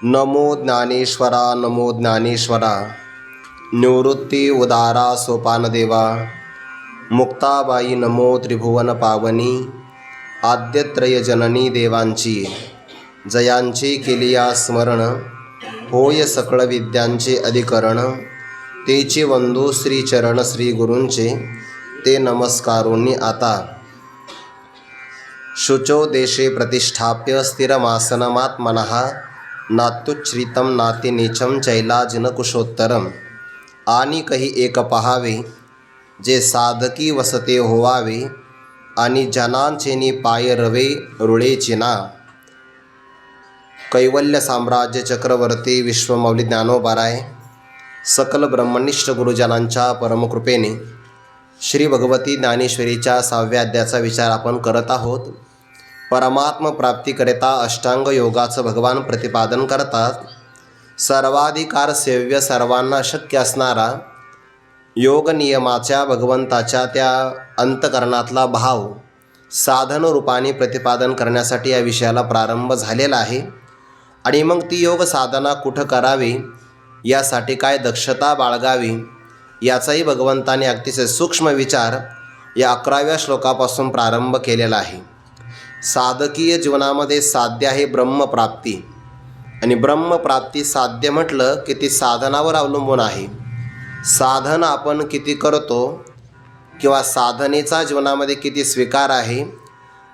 नमो ज्ञानेश्वरा नमो ज्ञानेश्वरा निवृत्ती उदारा सोपानदेवा मुक्ताबाई नमो त्रिभुवन पावनी आद्यत्रय जननी देवांची जयांची केलिया स्मरण होय सकळ विद्यांचे अधिकरण तेचे वंदू श्रीचरण श्री गुरूंचे ते नमस्कारोनी आता शुचो देशे प्रतिष्ठाप्य स्थिरमासनमात्मनः नात्युच्छ्रितं नातिनीचं चैलाजिन कुशोत्तरम आणि कही एक पहावे जे साधकी वसते होवावे आणि जनांचेनी पाय रवे रुळेचिना कैवल्य साम्राज्य चक्रवर्ती विश्वमौली ज्ञानोबाराय सकल ब्रह्मनिष्ठ गुरुजनांच्या परमकृपेने श्री भगवती ज्ञानेश्वरीच्या 6व्या अध्यायाचा विचार आपण करत आहोत. परमात्म प्राप्तीकरिता अष्टांग योगाचं भगवान प्रतिपादन करतात. सर्वाधिकार सेव्य सर्वांना शक्य असणारा योग नियमाच्या भगवंताच्या त्या अंतकरणातला भाव साधन रूपाने प्रतिपादन करण्यासाठी या विषयाला प्रारंभ झालेला आहे. आणि मग ती योग साधना कुठं करावी, यासाठी काय दक्षता बाळगावी, याचाही भगवंताने अतिशय सूक्ष्म विचार या 11व्या श्लोकापासून प्रारंभ केलेला आहे. साधकीय जीवनामध्ये साध्य आहे ब्रह्मप्राप्ती, आणि ब्रह्मप्राप्ती साध्य म्हटलं की ती साधनावर अवलंबून आहे. साधन आपण किती करतो किंवा साधनेचा जीवनामध्ये किती स्वीकार आहे,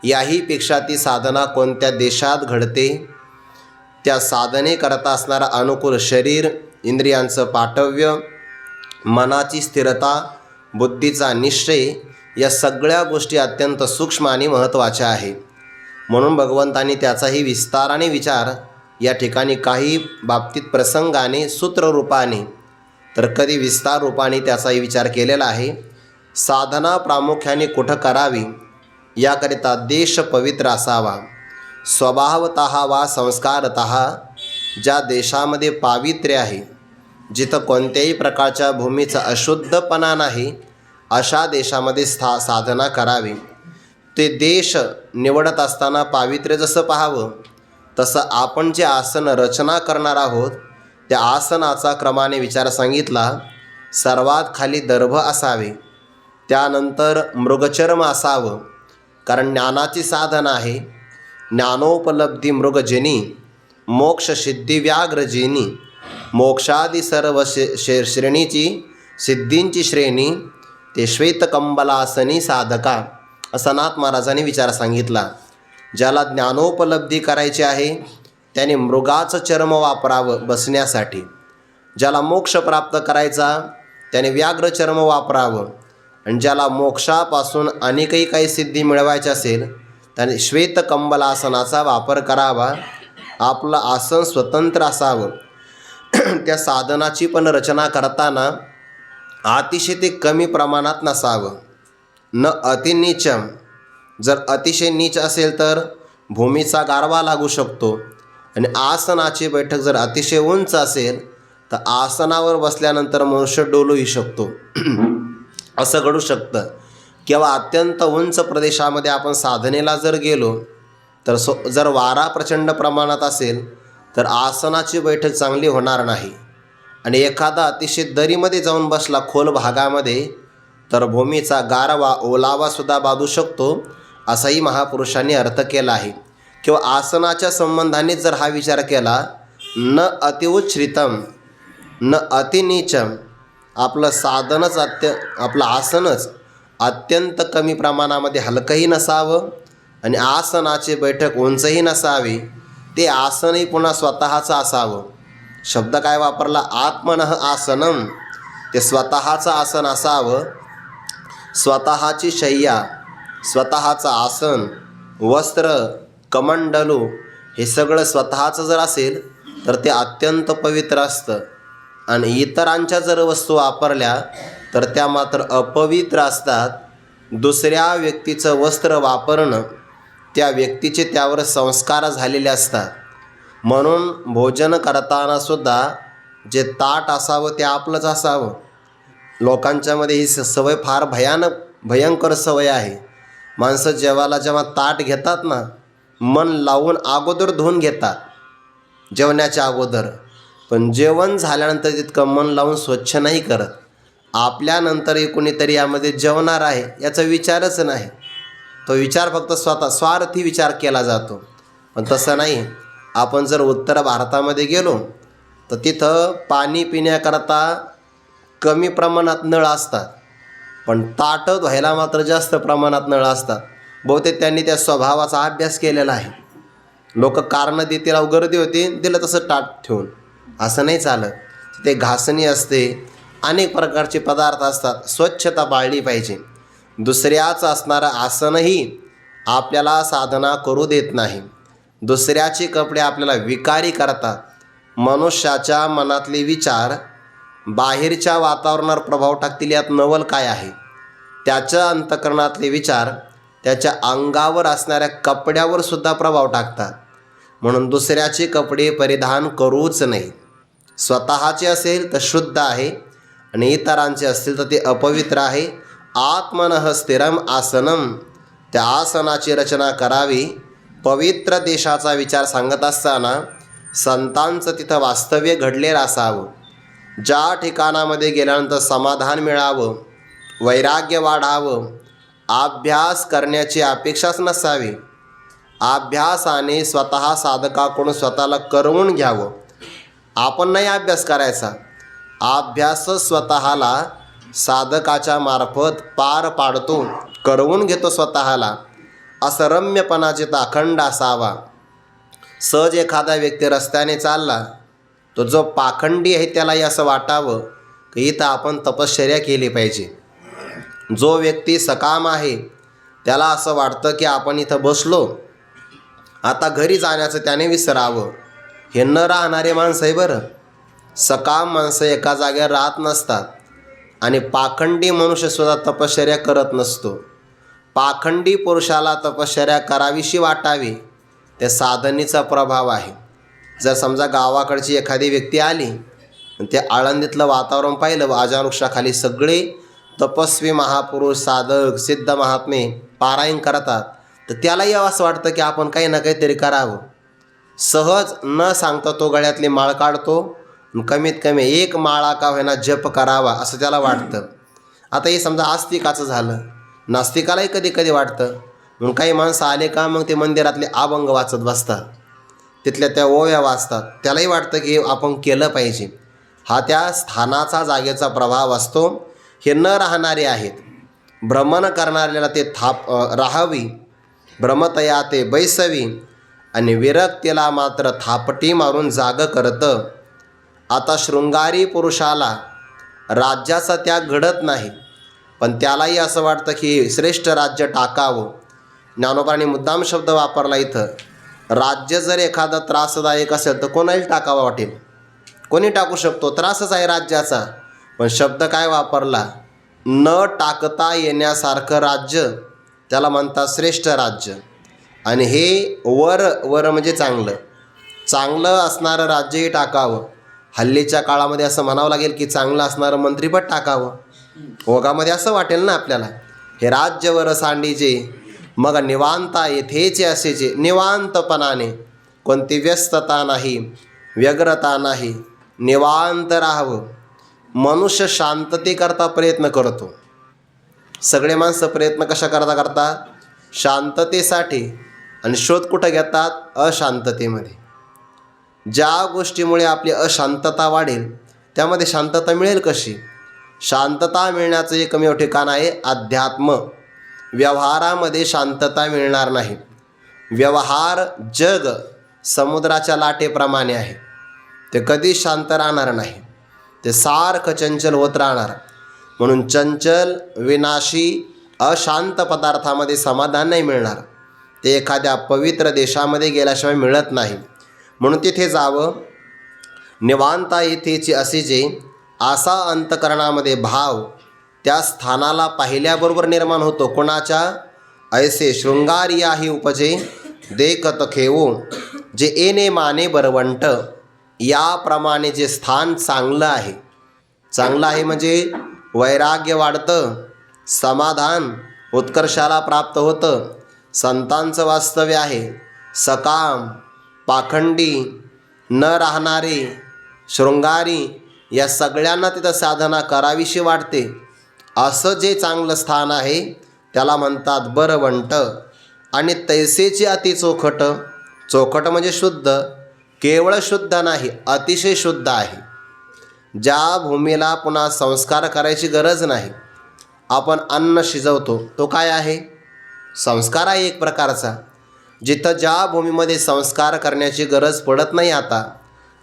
याहीपेक्षा ती साधना कोणत्या देशात घडते, त्या साधने करता असणारा अनुकूल शरीर, इंद्रियांचं पाठव्य, मनाची स्थिरता, बुद्धीचा निश्चय, या सगळ्या गोष्टी अत्यंत सूक्ष्म आणि महत्त्वाच्या आहे. म्हणून भगवंतांनी त्याचाही विस्ताराने विचार या ठिकाणी काही बाबतीत प्रसंगाने, सूत्ररूपाने, तर कधी विस्तार रूपाने त्याचाही विचार केलेला आहे. साधना प्रामुख्याने कुठं करावी, याकरिता देश पवित्र असावा. स्वभावतः वा संस्कारतः ज्या देशामध्ये पावित्र्य आहे, जिथं कोणत्याही प्रकारच्या भूमीचा अशुद्धपणा नाही, अशा देशामध्ये साधना करावी. ते देश निवडत असताना पावित्र्य जसं पाहावं, तसं आपण जे आसन रचना करणार आहोत त्या आसनाचा क्रमाने विचार सांगितला. सर्वात खाली दर्भ असावे, त्यानंतर मृगचर्म असावं, कारण ज्ञानाची साधना आहे. ज्ञानोपलब्धी मृगजनी मोक्षसिद्धी व्याघ्रजिनी, मोक्षादी सर्व श्रेणीची सिद्धींची श्रेणी ते श्वेतकंबलासनी साधका, असा नाथ महाराजांनी विचार सांगितला. ज्याला ज्ञानोपलब्धी करायची आहे त्याने मृगाचं चर्म वापरावं बसण्यासाठी. ज्याला मोक्ष प्राप्त करायचा त्याने व्याघ्र चर्म वापरावं. आणि ज्याला मोक्षापासून अनेकही काही सिद्धी मिळवायची असेल त्याने श्वेतकंबलासनाचा वापर करावा. आपलं आसन स्वतंत्र असावं. त्या साधनाची पण रचना करताना अतिशय ते कमी प्रमाणात नसावं. न अतिनीचम, जर अतिशय नीच असेल तर भूमीचा गारवा लागू शकतो. आणि आसनाची बैठक जर अतिशय उंच असेल तर आसनावर बसल्यानंतर मनुष्य डोलूही शकतो. असं घडू शकतं. किंवा अत्यंत उंच प्रदेशामध्ये आपण साधनेला जर गेलो तर जर वारा प्रचंड प्रमाणात असेल तर आसनाची बैठक चांगली होणार नाही. आणि एखादा अतिशय दरीमध्ये जाऊन बसला खोल भागामध्ये तर भूमीचा गारवा, ओलावासुद्धा बाधू शकतो, असाही महापुरुषांनी अर्थ केला आहे. किंवा आसनाच्या संबंधाने जर हा विचार केला, न अतिउच्छ्रितम न अतिनीचम, आपलं साधनच आपलं आसनच अत्यंत कमी प्रमाणामध्ये हलकंही नसावं आणि आसनाची बैठक उंचही नसावी. ते आसनही पुन्हा स्वतःचं असावं. शब्द काय वापरला, आत्मनः आसनम, ते स्वतःचं आसन असावं. स्वतःची शय्या, स्वतःचं आसन, वस्त्र, कमंडलू, हे सगळं स्वतःचं जर असेल तर ते अत्यंत पवित्र असतं. आणि इतरांच्या जर वस्तू वापरल्या तर त्या मात्र अपवित्र असतात. दुसऱ्या व्यक्तीचं वस्त्र वापरणं, त्या व्यक्तीचे त्यावर संस्कार झालेले असतात. म्हणून भोजन करताना सुद्धा जे ताट असावं ते आपलंच असावं. लोकांच्यामध्ये ही सवय फार भयंकर सवय आहे. माणसं जेव्हा ताट घेतात ना, मन लावून अगोदर धुवून घेतात. जेवणाच्या अगोदर, पण जेवण झाल्यानंतर तितकं मन लावून स्वच्छ नाही करत. आपल्यानंतरही कोणीतरी यामध्ये जेवणार आहे याचा विचारच नाही. तो विचार फक्त स्वार्थी विचार केला जातो. पण तसं नाही. आपण जर उत्तर भारतामध्ये गेलो तर तिथं पाणी पिण्याकरता कमी प्रमाणात नळ असतात, पण ताटं धुवायला मात्र जास्त प्रमाणात नळ असतात. बहुतेक त्यांनी त्या स्वभावाचा अभ्यास केलेला आहे. लोक कारणं देतील, गर्दी होती, दिलं तसं ताट ठेवून. असं नाही चालत. तिथे घासणी असते, अनेक प्रकारचे पदार्थ असतात. स्वच्छता पाळली पाहिजे. दुसऱ्याचं असणारं आसनही आपल्याला साधना करू देत नाही. दुसऱ्याचे कपडे आपल्याला विकारी करतात. मनुष्याच्या मनातले विचार बाहेरच्या वातावरणावर प्रभाव टाकतील. यात नवल काय आहे? त्याच्या अंतःकरणातले विचार त्याच्या अंगावर असणाऱ्या कपड्यावर सुद्धा प्रभाव टाकतात. म्हणून दुसऱ्याचे कपडे परिधान करूच नाही. स्वतःचे असेल तर शुद्ध आहे आणि इतरांचे असतील तर ते अपवित्र आहे. आत्मनः स्थिरम आसनम, त्या आसनाची रचना करावी. पवित्र देशाचा विचार सांगत असताना संतांचं तिथं वास्तव्य घडलेलं असावं. ज्या ठिकाणामध्ये गेल्यानंतर समाधान मिळावं, वैराग्य वाढावं, अभ्यास करण्याची अपेक्षाच नसावी. अभ्यासाने स्वतः साधकाकडून स्वतःला करवून घ्यावं. आपण नाही अभ्यास करायचा. अभ्यासच स्वतःला साधकाच्या मार्फत पार पाडतो, करवून घेतो स्वतःला. असं रम्यपणाचे अखंड असावा. सहज एखादा व्यक्ती रस्त्याने चालला, तो जो पाखंडी आहे त्यालाही असं वाटावं की इथं आपण तपश्चर्या केली पाहिजे. जो व्यक्ती सकाम आहे त्याला असं वाटतं की आपण इथं बसलो, आता घरी जाण्याचं त्याने विसरावं. हे न राहणारे माणसं आहे बरं. सकाम माणसं एका जागेवर राहत नसतात. आणि पाखंडी मनुष्यसुद्धा तपश्चर्या करत नसतो. पाखंडी पुरुषाला तपश्चर्या करावीशी वाटावी, त्या साधनेचा प्रभाव आहे. जर समजा गावाकडची एखादी व्यक्ती आली, ते आळंदीतलं वातावरण पाहिलं, आजावृक्षाखाली सगळे तपस्वी महापुरुष, साधक, सिद्ध महात्मे पारायण करतात, तर त्यालाही असं वाटतं की आपण काही ना काहीतरी करावं. सहज न सांगता तो गळ्यातली माळ काढतो, कमीत कमी एक माळा का होईना जप करावा असं त्याला वाटतं. आता हे समजा आस्तिकाचं झालं. नास्तिकालाही कधी कधी वाटतं. मग काही माणसं आले का मग ते मंदिरातले अभंग वाचत बसतात, तिथल्या त्या ओव्या वाचतात. त्यालाही वाटतं की आपण केलं पाहिजे. हा त्या स्थानाचा, जागेचा प्रभाव असतो. हे न राहणारे आहेत. भ्रमण करणाऱ्याला ते राहावी, भ्रमतया ते बैसवी, आणि विरक्तीला मात्र थापटी मारून जाग करतं. आता शृंगारी पुरुषाला राज्याचा त्याग घडत नाही, पण त्यालाही असं वाटतं की श्रेष्ठ राज्य टाकावं. ज्ञानोबांनी मुद्दाम शब्द वापरला इथं. राज्य जर एखादा त्रासदायक असेल तर कोणाला टाकावा वाटेल? कोणी टाकू शकतो, त्रासच आहे राज्याचा. पण शब्द काय वापरला? न टाकता येण्यासारखं राज्य, त्याला म्हणतात श्रेष्ठ राज्य. आणि हे वर म्हणजे चांगलं असणारं राज्यही टाकावं. हल्लीच्या काळामध्ये असं म्हणावं लागेल की चांगलं असणारं मंत्रिपद टाकावं. ओघामध्ये असं वाटेल ना आपल्याला. हे राज्यवर सांडीचे, मग निवांता येथेचे असेचे. निवांतपणाने, कोणती व्यस्तता नाही, व्यग्रता नाही, निवांत राहावं. मनुष्य शांततेकरता प्रयत्न करतो. सगळे माणसं प्रयत्न कशा करतात? शांततेसाठी. आणि शोध कुठं घेतात? अशांततेमध्ये. ज्या गोष्टीमुळे आपली अशांतता वाढेल त्यामध्ये शांतता मिळेल कशी? शांतता मिळण्याचं एकमेव ठिकाण आहे अध्यात्म. व्यवहारामध्ये शांतता मिळणार नाही. व्यवहार जग समुद्राच्या लाटेप्रमाणे आहे. ते कधीच शांत राहणार नाही. ते सारखं चंचल होत राहणार. म्हणून चंचल, विनाशी, अशांत पदार्थामध्ये समाधान नाही मिळणार. ते एखाद्या पवित्र देशामध्ये गेल्याशिवाय मिळत नाही. म्हणून तिथे जावं. निवांता येथेची असेचे असा अंतकरणामध्ये भाव त्या स्थानाला पाहिल्याबरोबर निर्माण होतो. कोणाच्या? ऐसे शृंगारियाही उपजे देखत खेवो, जे येणे माने बरवंट. याप्रमाणे जे स्थान चांगलं आहे म्हणजे वैराग्य वाढतं, समाधान उत्कर्षाला प्राप्त होतं. संतांचं वास्तव्य आहे. सकाम, पाखंडी, न राहणारे शृंगारी या सगळ्यांना तिथं साधना करावीशी वाटते. असं जे चांगलं स्थान आहे त्याला म्हणतात बरवंट. आणि तैसेची अति चोखट. चोखट म्हणजे शुद्ध, केवळ शुद्ध नाही, अतिशय शुद्ध आहे. ज्या भूमीला पुन्हा संस्कार करायची गरज नाही. आपण अन्न शिजवतो तो काय आहे? संस्कार आहे एक प्रकारचा. जिथं ज्या भूमीमध्ये संस्कार करण्याची गरज पडत नाही आता,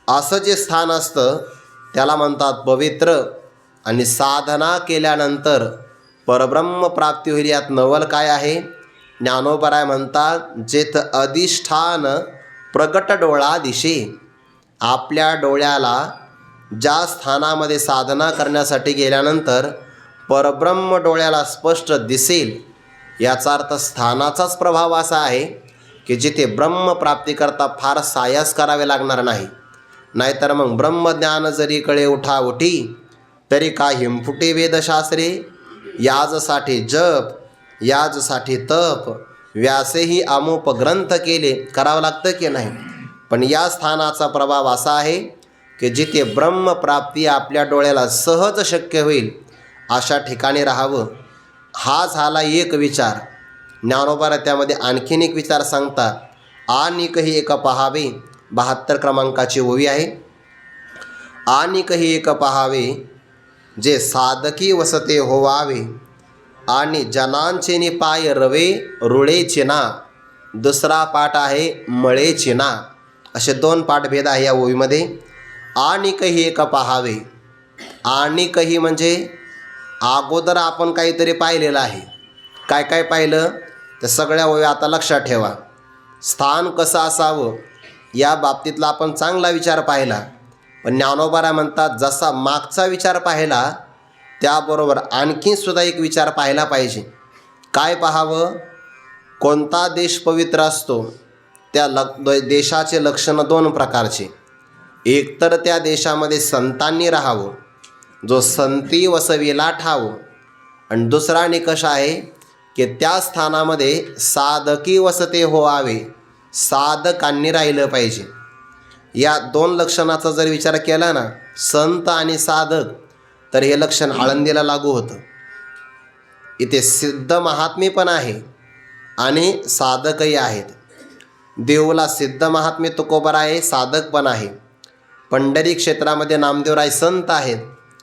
असं जे स्थान असतं त्याला म्हणतात पवित्र. आणि साधना केल्यानंतर परब्रह्म प्राप्ती होईल. यात नवल काय आहे? ज्ञानोबराय म्हणतात जेथ अधिष्ठान प्रगट डोळा दिशे. आपल्या डोळ्याला ज्या स्थानामध्ये साधना करण्यासाठी गेल्यानंतर परब्रह्म डोळ्याला स्पष्ट दिसेल, याचा अर्थ स्थानाचाच प्रभाव असा आहे की जिथे ब्रह्मप्राप्तीकरता फार सायास करावे लागणार नाही. नाहीतर मग ब्रह्मज्ञान जरी कळे उठाउठी, तरी का हिमफुटे वेदशास्त्रे. याजसाठी जप, याजसाठी तप, व्यासेही अमुप ग्रंथ केले. करावं लागतं की नाही? पण या स्थानाचा प्रभाव असा आहे की जिथे ब्रह्मप्राप्ती आपल्या डोळ्याला सहज शक्य होईल अशा ठिकाणी राहावं. हा झाला एक विचार. ज्ञानोबा त्यामध्ये आणखीन एक विचार सांगतात. आणिकही एक पहावे, 72 क्रमांकाची ओवी आहे. आणिकही एक पहावे जे साधकी वसते होवावे, आणि जनांचे नि पाय रवे रुळे चिना. दुसरा पाठ आहे मळे चिना. असे 2 पाठभेद आहे या ओवीमध्ये. आणिकही एक पहावे. आणिकही म्हणजे अगोदर आपण काहीतरी पाहिलेलं आहे. काय काय पाहिलं त्या सगळ्या ओव्या आता लक्षात ठेवा. स्थान कसं असावं या बाबतीतला आपण चांगला विचार पाहिला. पण ज्ञानोबा म्हणतात जसा मागचा विचार पाहिला त्याबरोबर आणखीनसुद्धा एक विचार पाहिला पाहिजे. काय पाहावं? कोणता देश पवित्र असतो त्या देशाचे लक्षणं 2 प्रकारचे. एक तर त्या देशामध्ये संतांनी राहावं, जो संती वसविला ठावो. आणि दुसरा निकष आहे की त्या स्थानामध्ये साधकी वसते होवावे, साधकांनी राहिलं पाहिजे. या 2 लक्षणाचा जर विचार केला ना, संत आणि साधक, तर हे लक्षण आळंदीला लागू होतं. इथे सिद्ध महात्मे पण आहे आणि साधकही आहेत. देऊला सिद्ध महात्मे तुकोबर आहे, साधक पण आहे. पंढरी क्षेत्रामध्ये नामदेवराय संत आहेत,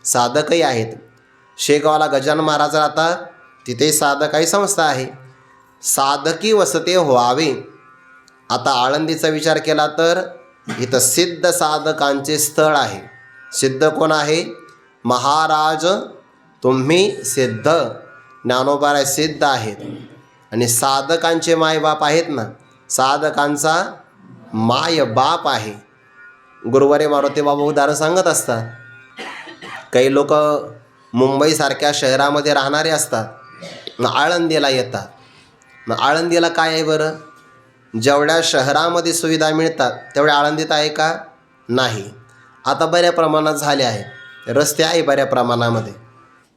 साधकही आहेत. शेगावला गजानन महाराज राहतात, तिथे साधकाही संस्था आहे. साधकी वसते व्हावे. आता आळंदीचा विचार केला तर इथं सिद्ध साधकांचे स्थळ आहे. सिद्ध कोण आहे? महाराज तुम्ही सिद्ध. ज्ञानोबा सिद्ध आहेत. आणि साधकांचे मायबाप आहेत ना, साधकांचा मायबाप आहे. गुरुवारी मारुती बाबा उदाहरण सांगत असतात. काही लोक मुंबईसारख्या शहरामध्ये राहणारे असतात, न आळंदीला येतात. न आळंदीला काय आहे बरं? जेवढ्या शहरामध्ये सुविधा मिळतात तेवढ्या आळंदीत आहे का? नाही. आता बऱ्या प्रमाणात झाले आहे, रस्ते आहे बऱ्या प्रमाणामध्ये.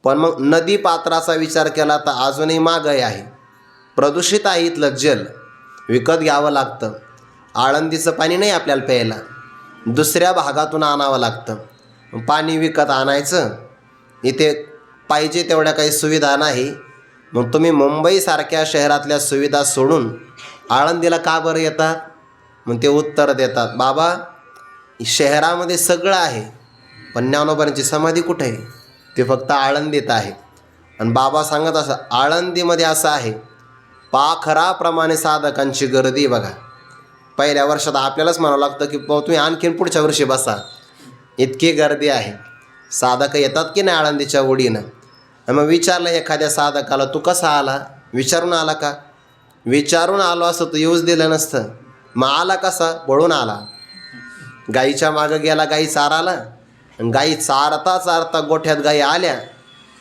पण मग नदी पात्राचा विचार केला तर अजूनही मागही आहे. प्रदूषित आहे इथलं जल, विकत घ्यावं लागतं. आळंदीचं पाणी नाही आपल्याला प्यायला, दुसऱ्या भागातून आणावं लागतं. पाणी विकत आणायचं. इथे पाहिजे तेवढ्या काही सुविधा नाही. मग तुम्ही मुंबईसारख्या शहरातल्या सुविधा सोडून आळंदीला का बरं येतात? मग ते उत्तर देतात, बाबा शहरामध्ये सगळं आहे, पण ज्ञानोबांची समाधी कुठे आहे? ते फक्त आळंदीत आहे. आणि बाबा सांगत असं, आळंदीमध्ये असं आहे, पाखराप्रमाणे साधकांची गर्दी बघा. पहिल्या वर्षात आपल्यालाच म्हणावं लागतं की तुम्ही आणखीन पुढच्या वर्षी बसा, इतकी गर्दी आहे. साधक येतात की नाही आळंदीच्या ओढीनं. मग विचारलं एखाद्या साधकाला, तू कसा आला? विचारून आला का? विचारून आलो असं तू येऊच दिलं नसतं. मग आला कसा? पळून आला. गाईच्या मागं गेला, गाई चाराला. आणि गाई चारता चारता गोठ्यात गाई आल्या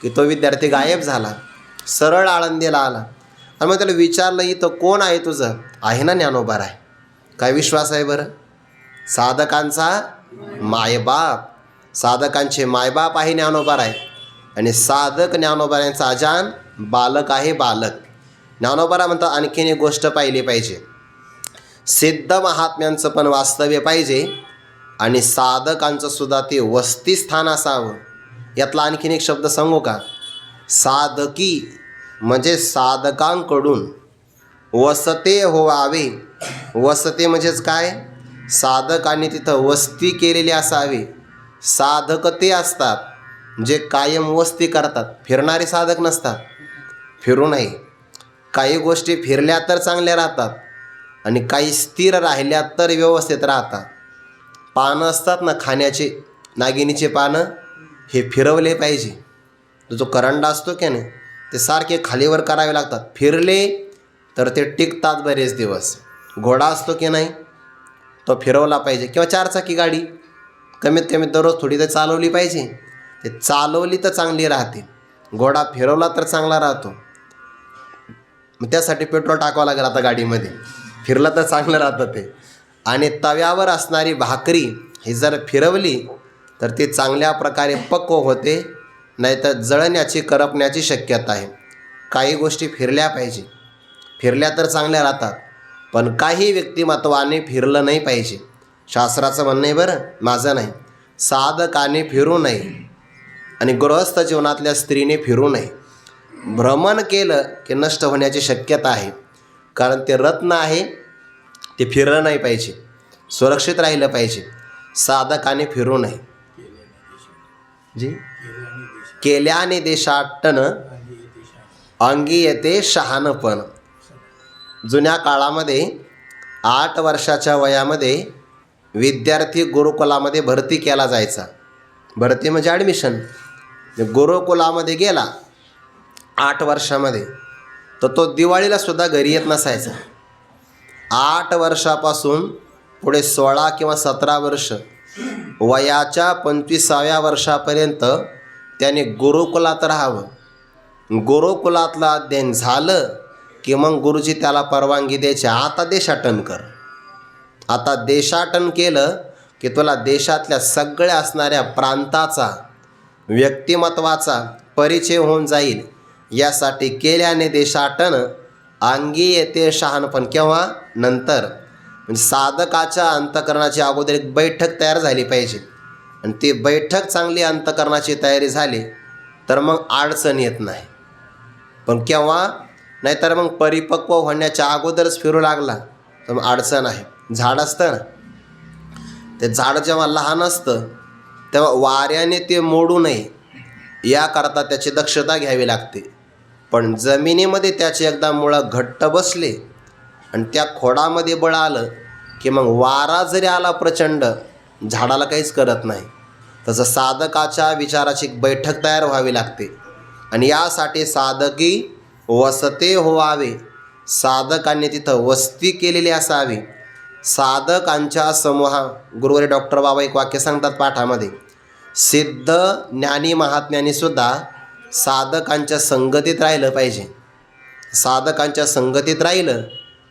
की तो विद्यार्थी गायब झाला, सरळ आळंदीला आला. आणि मग त्याला विचारलं, इथं कोण आहे तुझं? आहे ना ज्ञानोबा आहे. काय विश्वास आहे बरं? साधकांचा मायबाप, साधकांचे मायबाप आहे ज्ञानोबा आहे. आणि साधक ज्ञानोबा यांचा अजान बालक आहे, बालक. ज्ञानोबा म्हणतात आणखीन एक गोष्ट पाहिली पाहिजे. सिद्ध महात्म्यांचं पण वास्तव्य पाहिजे आणि साधकांचं सुद्धा ते वसतिस्थान असावं. यातला आणखीन एक शब्द सांगू का? साधकी म्हणजे साधकांकडून वसते व्हावे. वसते म्हणजेच काय? साधकांनी तिथं वस्ती केलेली असावी. साधक ते असतात जे कायम वस्ती करतात, फिरणारे साधक नसतात. फिरू नये. काही गोष्टी फिरल्या तर चांगल्या राहतात आणि काही स्थिर राहिल्या तर व्यवस्थित राहतात. पानं असतात ना खाण्याचे, नागिनीचे पानं, हे फिरवले पाहिजे. तो जो करंडा असतो की नाही, ते सारखे खालीवर करावे लागतात. फिरले तर ते टिकतात बरेच दिवस. घोडा असतो की नाही, तो फिरवला पाहिजे. किंवा चारचाकी गाडी कमीत कमी दररोज थोडी तर चालवली पाहिजे. ते चालवली तर चांगली राहते. घोडा फिरवला तर चांगला राहतो. मग त्यासाठी पेट्रोल टाकावं लागेल आता गाडीमध्ये. फिरलं तर चांगलं राहतं ते. आणि तव्यावर असणारी भाकरी ही जर फिरवली तर ती चांगल्या प्रकारे पक्व होते, नाहीतर जळण्याची, करपण्याची शक्यता आहे. काही गोष्टी फिरल्या पाहिजे. फिरल्या तर चांगल्या राहतात, पण काही व्यक्तिमत्वाने फिरलं नाही पाहिजे. शास्त्राचं म्हणणं आहे बरं, माझं नाही. साधकाने फिरू नये आणि गृहस्थ जीवनातल्या स्त्रीने फिरू नये. भ्रमण केलं की नष्ट होण्याची शक्यता आहे. कारण ते रत्न आहे, ते फिरलं नाही पाहिजे, सुरक्षित राहिलं पाहिजे. साधकाने फिरू नये. जी केल्याने देशाटन अंगी येते शहाणपण. जुन्या काळामध्ये 8 वर्षाच्या वयामध्ये विद्यार्थी गुरुकुलामध्ये भरती केला जायचा. भरती म्हणजे ॲडमिशन. गुरुकुलामध्ये गेला 8 वर्षामध्ये, तर तो दिवाळीला सुद्धा घरी येत नसायचा. 8 वर्षापासून पुढे 16 किंवा 17 वर्ष, वयाच्या 25व्या वर्षापर्यंत त्याने गुरुकुलात राहावं. गुरुकुलातलं अध्ययन झालं की मग गुरुजी त्याला परवानगी द्यायची, आता देशाटन कर. आता देशाटन केलं की तुला देशातल्या सगळ्या असणाऱ्या प्रांताचा, व्यक्तिमत्वाचा परिचय होऊन जाईल. यासाठी केल्याने देशाटन अंगी येते शहाणपण. केव्हा? नंतर. म्हणजे साधकाच्या अंतःकरणाची अगोदर एक बैठक तयार झाली पाहिजे. आणि ती बैठक चांगली अंतःकरणाची तयारी झाली तर मग अडचण येत नाही. पण केव्हा? नाहीतर मग परिपक्व होण्याच्या अगोदरच फिरू लागला तर मग अडचण आहे. झाड असतं ना, ते झाड जेव्हा लहान असतं तेव्हा वाऱ्याने ते मोडू नये याकरता त्याची दक्षता घ्यावी लागते. पण जमिनीमध्ये त्याचे एकदा मुळं घट्ट बसले आणि त्या खोडामध्ये बळ आलं की मग वारा जरी आला प्रचंड, झाडाला काहीच करत नाही. तसं साधकाच्या विचाराची बैठक तयार व्हावी लागते. आणि यासाठी साधकी वसते व्हावे. साधकांनी तिथं वस्ती केलेली असावी. साधकांच्या समूहा, गुरुवारी डॉक्टर बाबा एक वाक्य सांगतात पाठामध्ये, सिद्ध ज्ञानी महात्म्यांनी सुद्धा साधकांच्या संगतीत राहिलं पाहिजे. साधकांच्या संगतीत राहिलं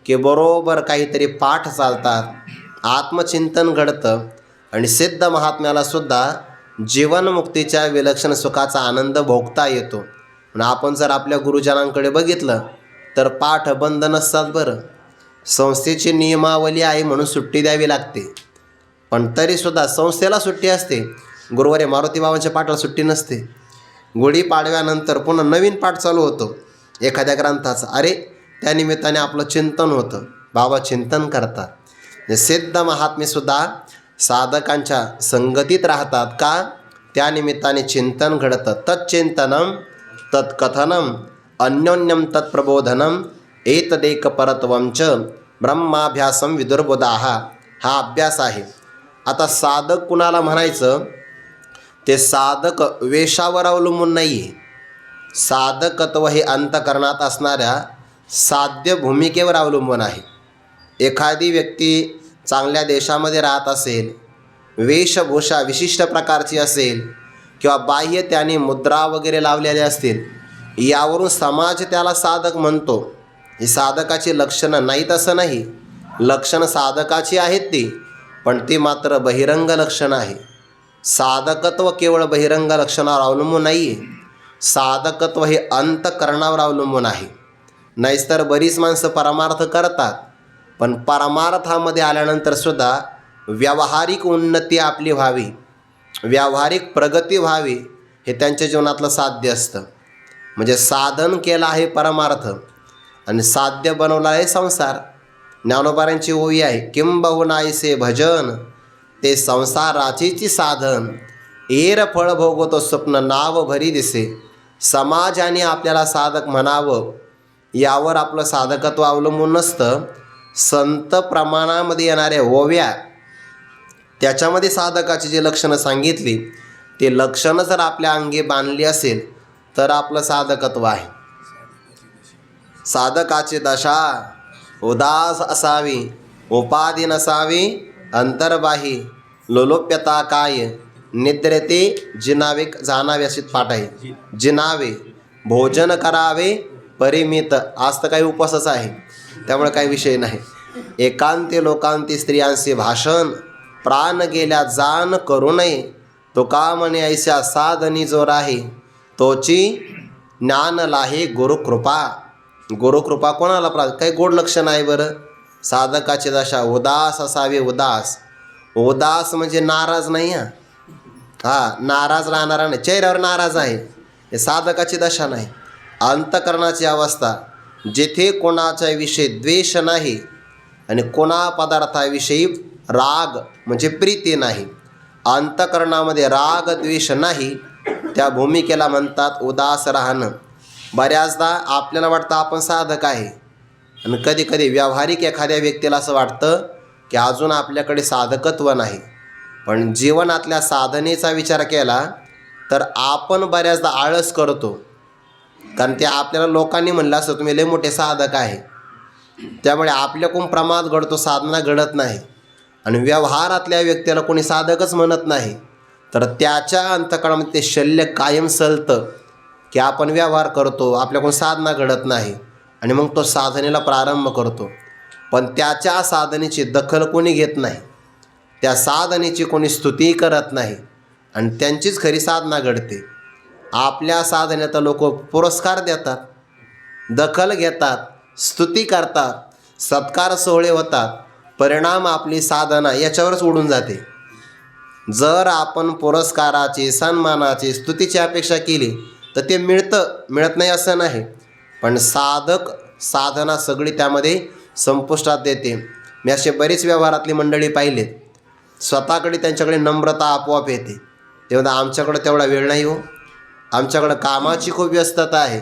की बरोबर काहीतरी पाठ चालतात, आत्मचिंतन घडतं आणि सिद्ध महात्म्यालासुद्धा जीवनमुक्तीच्या विलक्षण सुखाचा आनंद भोगता येतो. पण आपण जर आपल्या गुरुजनांकडे बघितलं तर पाठ बंद नसतात बरं. संस्थेची नियमावली आहे म्हणून सुट्टी द्यावी लागते, पण तरीसुद्धा संस्थेला सुट्टी असते. गुरुवारी मारुती बाबांच्या पाठाला सुट्टी नसते. गुढीपाडव्यानंतर पुन्हा नवीन पाठ चालू होतो एखाद्या ग्रंथाचा. अरे, त्यानिमित्ताने आपलं चिंतन होतं, बाबा चिंतन करतात. सिद्ध महात्मेसुद्धा साधकांच्या संगतीत राहतात का? त्यानिमित्ताने चिंतन घडतं. तच्चिंतनम तत्कथनम अन्योन्यम तत्प्रबोधनम एतदेक परत्वंच ब्रह्माभ्यासम विदुर्बुधाः. हा अभ्यास आहे. आता साधक कुणाला म्हणायचं? ते साधक वेशावर अवलंबून नाही आहे. साधकत्व हे अंतःकरणात असणाऱ्या साध्य भूमिकेवर अवलंबून आहे. एखादी व्यक्ती चांगल्या देशामध्ये राहत असेल, वेशभूषा विशिष्ट प्रकारची असेल किंवा बाह्य त्याने मुद्रा वगैरे लावलेल्या असतील, यावरून समाज त्याला साधक म्हणतो. ही साधकाची लक्षणं नाहीत असं नाही. लक्षणं साधकाची आहेत ती, पण ती मात्र बहिरंग लक्षणं आहे. साधकत्व केवळ बहिरंग लक्षणावर अवलंबून नाही आहे. साधकत्व हे अंतःकरणावर अवलंबून आहे. नाहीतर बरीच माणसं परमार्थ करतात, पण परमार्थामध्ये आल्यानंतर सुद्धा व्यावहारिक उन्नती आपली व्हावी, व्यावहारिक प्रगती व्हावी, हे त्यांच्या जीवनातलं साध्य असतं. म्हणजे साधन केलं आहे परमार्थ आणि साध्य बनवला आहे संसार. ज्ञानोबारांची ओवी आहे, किंबहुनाईसे भजन ते संसाराचीची साधन, एर फळ भोगतो स्वप्न नाव भरी दिसे. समाजाने आपल्याला साधक म्हणावं यावर आपलं साधकत्व अवलंबून नसतं. संत प्रमाणामध्ये येणाऱ्या ओव्या, त्याच्यामध्ये साधकाची जे लक्षणं सांगितली ते लक्षणं जर आपल्या अंगी बांधली असेल तर आपलं साधकत्व आहे. साधकाची दशा उदास असावी, उपाधी नसावी अंतर्बाही, लोलोप्यता काय निद्रेते जिनावे जाणावे, अशी पाठ आहे. जिनावे, भोजन करावे परिमित. आज तर काही उपवासच आहे त्यामुळे काही विषय नाही. एकांती लोकांती स्त्रियांचे भाषण, प्राण गेल्या जाण करू नये. तो का म्हणे ऐशा साधनी जो राही, तोची ज्ञान लाहे गुरुकृपा. गुरुकृपा कोणाला प्राप्त? काही गोड लक्षण आहे बरं. साधकाची दशा उदास असावी. उदास, उदास म्हणजे नाराज नाही. नाराज राहणारा नाही, चेहऱ्यावर नाराज आहे, हे साधकाची दशा नाही. अंतकरणाची अवस्था, जेथे कोणाच्या विषयी द्वेष नाही आणि कोणा पदार्थाविषयी राग म्हणजे प्रीती नाही. अंतकरणामध्ये राग द्वेष नाही, त्या भूमिकेला म्हणतात उदास राहणं. बऱ्याचदा आपल्याला वाटतं आपण साधक आहे आणि कधी कधी व्यावहारिक एखाद्या व्यक्तीला असं वाटतं की अजून आपल्याकडे साधकत्व नाही. पण जीवनातल्या साधनेचा विचार केला तर आपण बऱ्याचदा आळस करतो. कारण ते आपल्याला लोकांनी म्हणलं असं तुम्ही लय मोठे साधक आहे, त्यामुळे आपल्याकडून प्रमाद घडतो, साधना घडत नाही. आणि व्यवहारातल्या व्यक्तीला कोणी साधकच म्हणत नाही तर त्याच्या अंतकरणामध्ये ते शल्य कायम सलतं की आपण व्यवहार करतो, आपल्याकडून साधना घडत नाही आणि मग तो साधनेला प्रारंभ करतो. पण त्याच्या साधनेची दखल कोणी घेत नाही, त्या साधनेची कोणी स्तुती करत नाही आणि त्यांचीच खरी साधना घडते. आपल्या साधनेत लोक पुरस्कार देतात, दखल घेतात, स्तुती करतात, सत्कार सोहळे होतात, परिणाम आपली साधना याच्यावरच उडून जाते. जर आपण पुरस्काराची, सन्मानाची, स्तुतीची अपेक्षा केली तर ते मिळत नाही असं नाही. पण साधक साधना सगळी त्यामध्ये संपुष्टात देते. मी असे बरीच व्यवहारातली मंडळी पाहिलेत, स्वतःकडे त्यांच्याकडे नम्रता आपोआप येते. तेव्हा आमच्याकडं तेवढा वेळ नाही हो, आमच्याकडं कामाची खूप व्यस्तता आहे.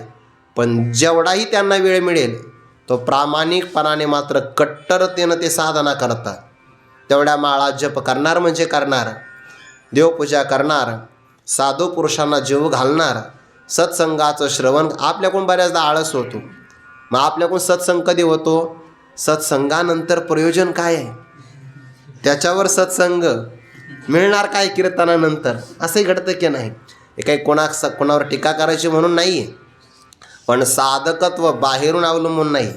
पण जेवढाही त्यांना वेळ मिळेल तो प्रामाणिकपणाने मात्र कट्टरतेनं ते साधना करतात. तेवढ्या माळा जप करणार म्हणजे करणार, देवपूजा करणार, साधू पुरुषांना जीव घालणार, सत्संगाचं श्रवण. आपल्याकडून बऱ्याचदा आळस होतो. मग आपल्याकडून सत्संग कधी होतो? सत्संगानंतर प्रयोजन काय आहे, त्याच्यावर सत्संग मिळणार काय कीर्तनानंतर, असंही घडतं की नाही. हे काही कोणावर टीका करायची म्हणून नाही आहे. पण साधकत्व बाहेरून अवलंबून नाही,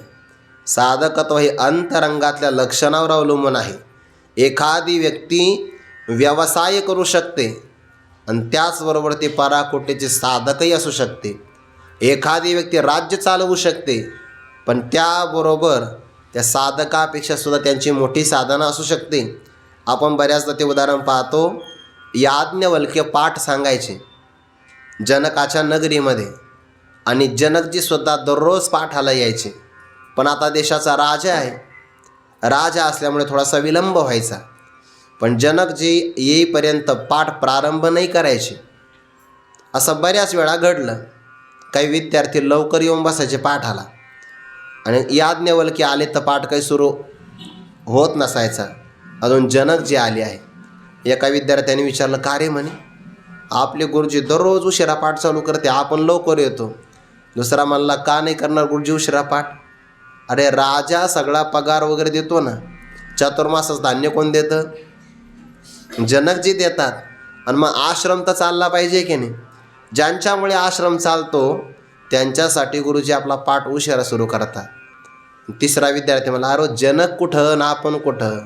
साधकत्व हे अंतरंगातल्या लक्षणावर अवलंबून आहे. एखादी व्यक्ती व्यवसाय करू शकते आणि त्याचबरोबर ती पराकोटीचे साधकही असू शकते. एखादी व्यक्ती राज्य चालवू शकते पण त्याबरोबर त्या साधकापेक्षा सुद्धा त्यांची मोठी साधना असू शकते. आपण बऱ्याचदा ते उदाहरण पाहतो. याज्ञवल्क्य पाठ सांगायचे जनकाच्या नगरीमध्ये आणि जनकजीसुद्धा दररोज पाठाला यायचे. पण आता देशाचा राजा आहे, राजा असल्यामुळे थोडासा विलंब व्हायचा. पण जनकजी येईपर्यंत पाठ प्रारंभ नाही करायचे. असं बऱ्याच वेळा घडलं. काही विद्यार्थी लवकर येऊन बसायचे पाठाला आणि याज्ञवल्की आले तर पाठ काही सुरू होत नसायचा. अजून जनकजी आले आहे. एका विद्यार्थ्याने विचारलं, का रे म्हणे, आपले गुरुजी दररोज उशिरा पाठ चालू करते, आपण लवकर येतो. दुसरा म्हणला, का नाही करणार गुरुजी उशिरा पाठ? अरे राजा सगळा पगार वगैरे देतो ना, चातुर्मासाचं धान्य कोण देतं? जनकजी देतात. आणि मग आश्रम तर चालला पाहिजे की नाही. ज्यांच्यामुळे आश्रम चालतो त्यांच्यासाठी गुरुजी आपला पाठ उशिरा सुरू करतात. तिसरा विद्यार्थी म्हणला, अरे जनक कुठं ना आपण कुठं?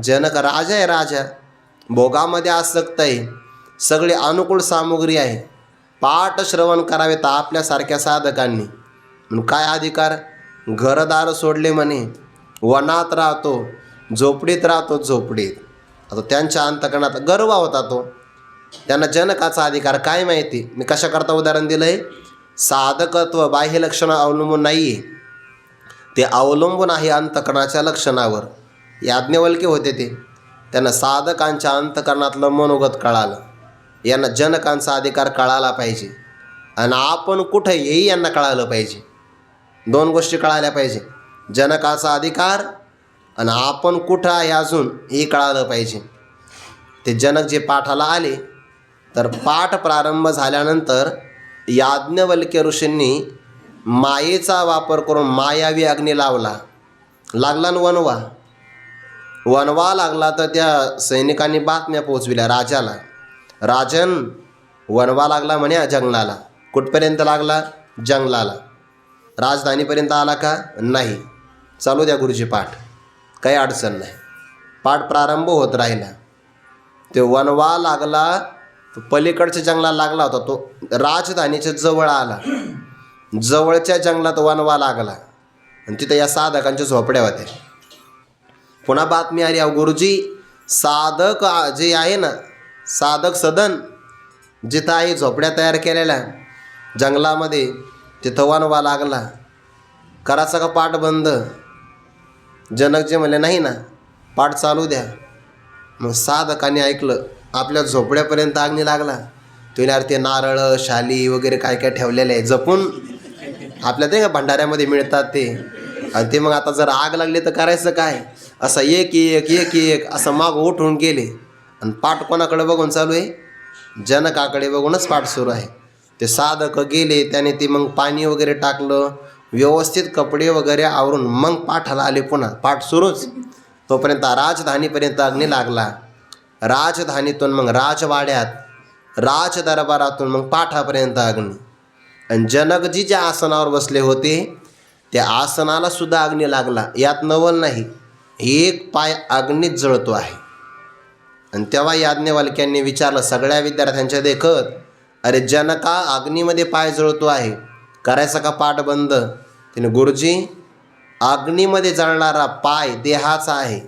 जनक राजा आहे, राजा भोगामध्ये आसक्त आहे, सगळी अनुकूल सामुग्री आहे, पाठ श्रवण करावे तर आपल्यासारख्या साधकांनी. म्हणून काय अधिकार? घरदार सोडले म्हणे, वनात राहतो, झोपडीत राहतो, झोपडीत. आता त्यांच्या अंतःकरणात गर्व होता तो. त्यांना जनकाचा अधिकार काय माहिती. मी कशाकरता उदाहरण दिलं आहे. साधकत्व बाह्य लक्षणं अवलंबून नाही आहे, ते अवलंबून आहे अंतःकरणाच्या लक्षणावर. याज्ञवल्क्य होते ते. त्यांना साधकांच्या अंतःकरणातलं मनोगत कळालं. यांना जनकांचा अधिकार कळाला पाहिजे आणि आपण कुठं हेही यांना कळालं पाहिजे. दोन गोष्टी कळाल्या पाहिजे, जनकाचा अधिकार आणि आपण कुठं आहे अजून हे कळालं पाहिजे. ते जनक जे पाठाला आले, तर पाठ प्रारंभ झाल्यानंतर याज्ञवल्क्य ऋषींनी मायेचा वापर करून मायावी अग्नी लावला. लागला न वनवा. वनवा लागला तर त्या सैनिकांनी बातम्या पोचविल्या राजाला. राजन, वनवा लागला म्हणे जंगलाला. कुठपर्यंत लागला? जंगलाला. राजधानीपर्यंत आला का? नाही. चालू द्या गुरुजी पाठ, काही अडचण नाही. पाठ प्रारंभ होत राहिला. ते वनवा लागला, तो पलीकडच्या जंगलाला लागला होता. तो राजधानीच्या जवळ आला. जवळच्या जंगलात वनवा लागला आणि तिथं या साधकांच्या झोपड्या होत्या. पुन्हा बातमी आली, अहो गुरुजी, साधक जे आहे ना, साधक सदन जिथं आहे झोपड्या तयार केलेल्या जंगलामध्ये, तिथं वनवा लागला. करायचा का पाठ बंद? जनक जे म्हणले नाही ना, पाठ चालू द्या. मग साधकांनी ऐकलं. आपल्या झोपड्यापर्यंत अग्नी लागला. तुला ते नारळ शाली वगैरे काय काय ठेवलेले आहे जपून, आपल्या ते का भंडाऱ्यामध्ये मिळतात ते. आणि ते मग आता जर आग लागली तर करायचं काय? असं एक एक एक एक असं माग उठून गेले. आणि पाठ कोणाकडे बघून चालू आहे? जनकाकडे बघूनच पाठ सुरू आहे. ते साधक गेले, त्याने ते मग पाणी वगैरे टाकलं, व्यवस्थित कपडे वगैरे आवरून मग पाठाला आले. पुन्हा पाठ सुरूच. तोपर्यंत राजधानीपर्यंत अग्नी लागला. राजधानीतून मग राजवाड्यात, राजदरबारातून मग पाठापर्यंत अग्नी. आणि जनकजी ज्या आसनावर बसले होते त्या आसनाला सुद्धा अग्नी लागला. यात नवल नाही, एक पाय अग्नीत जळतो आहे. आणि तेव्हा याज्ञवल्क्यांनी विचारलं सगळ्या विद्यार्थ्यांच्या देखत, अरे जनका, अग्नीमध्ये पाय जळतो आहे, करायचा का पाठ बंद? तिने, गुरुजी, अग्नीमध्ये जळणारा पाय देहाचा आहे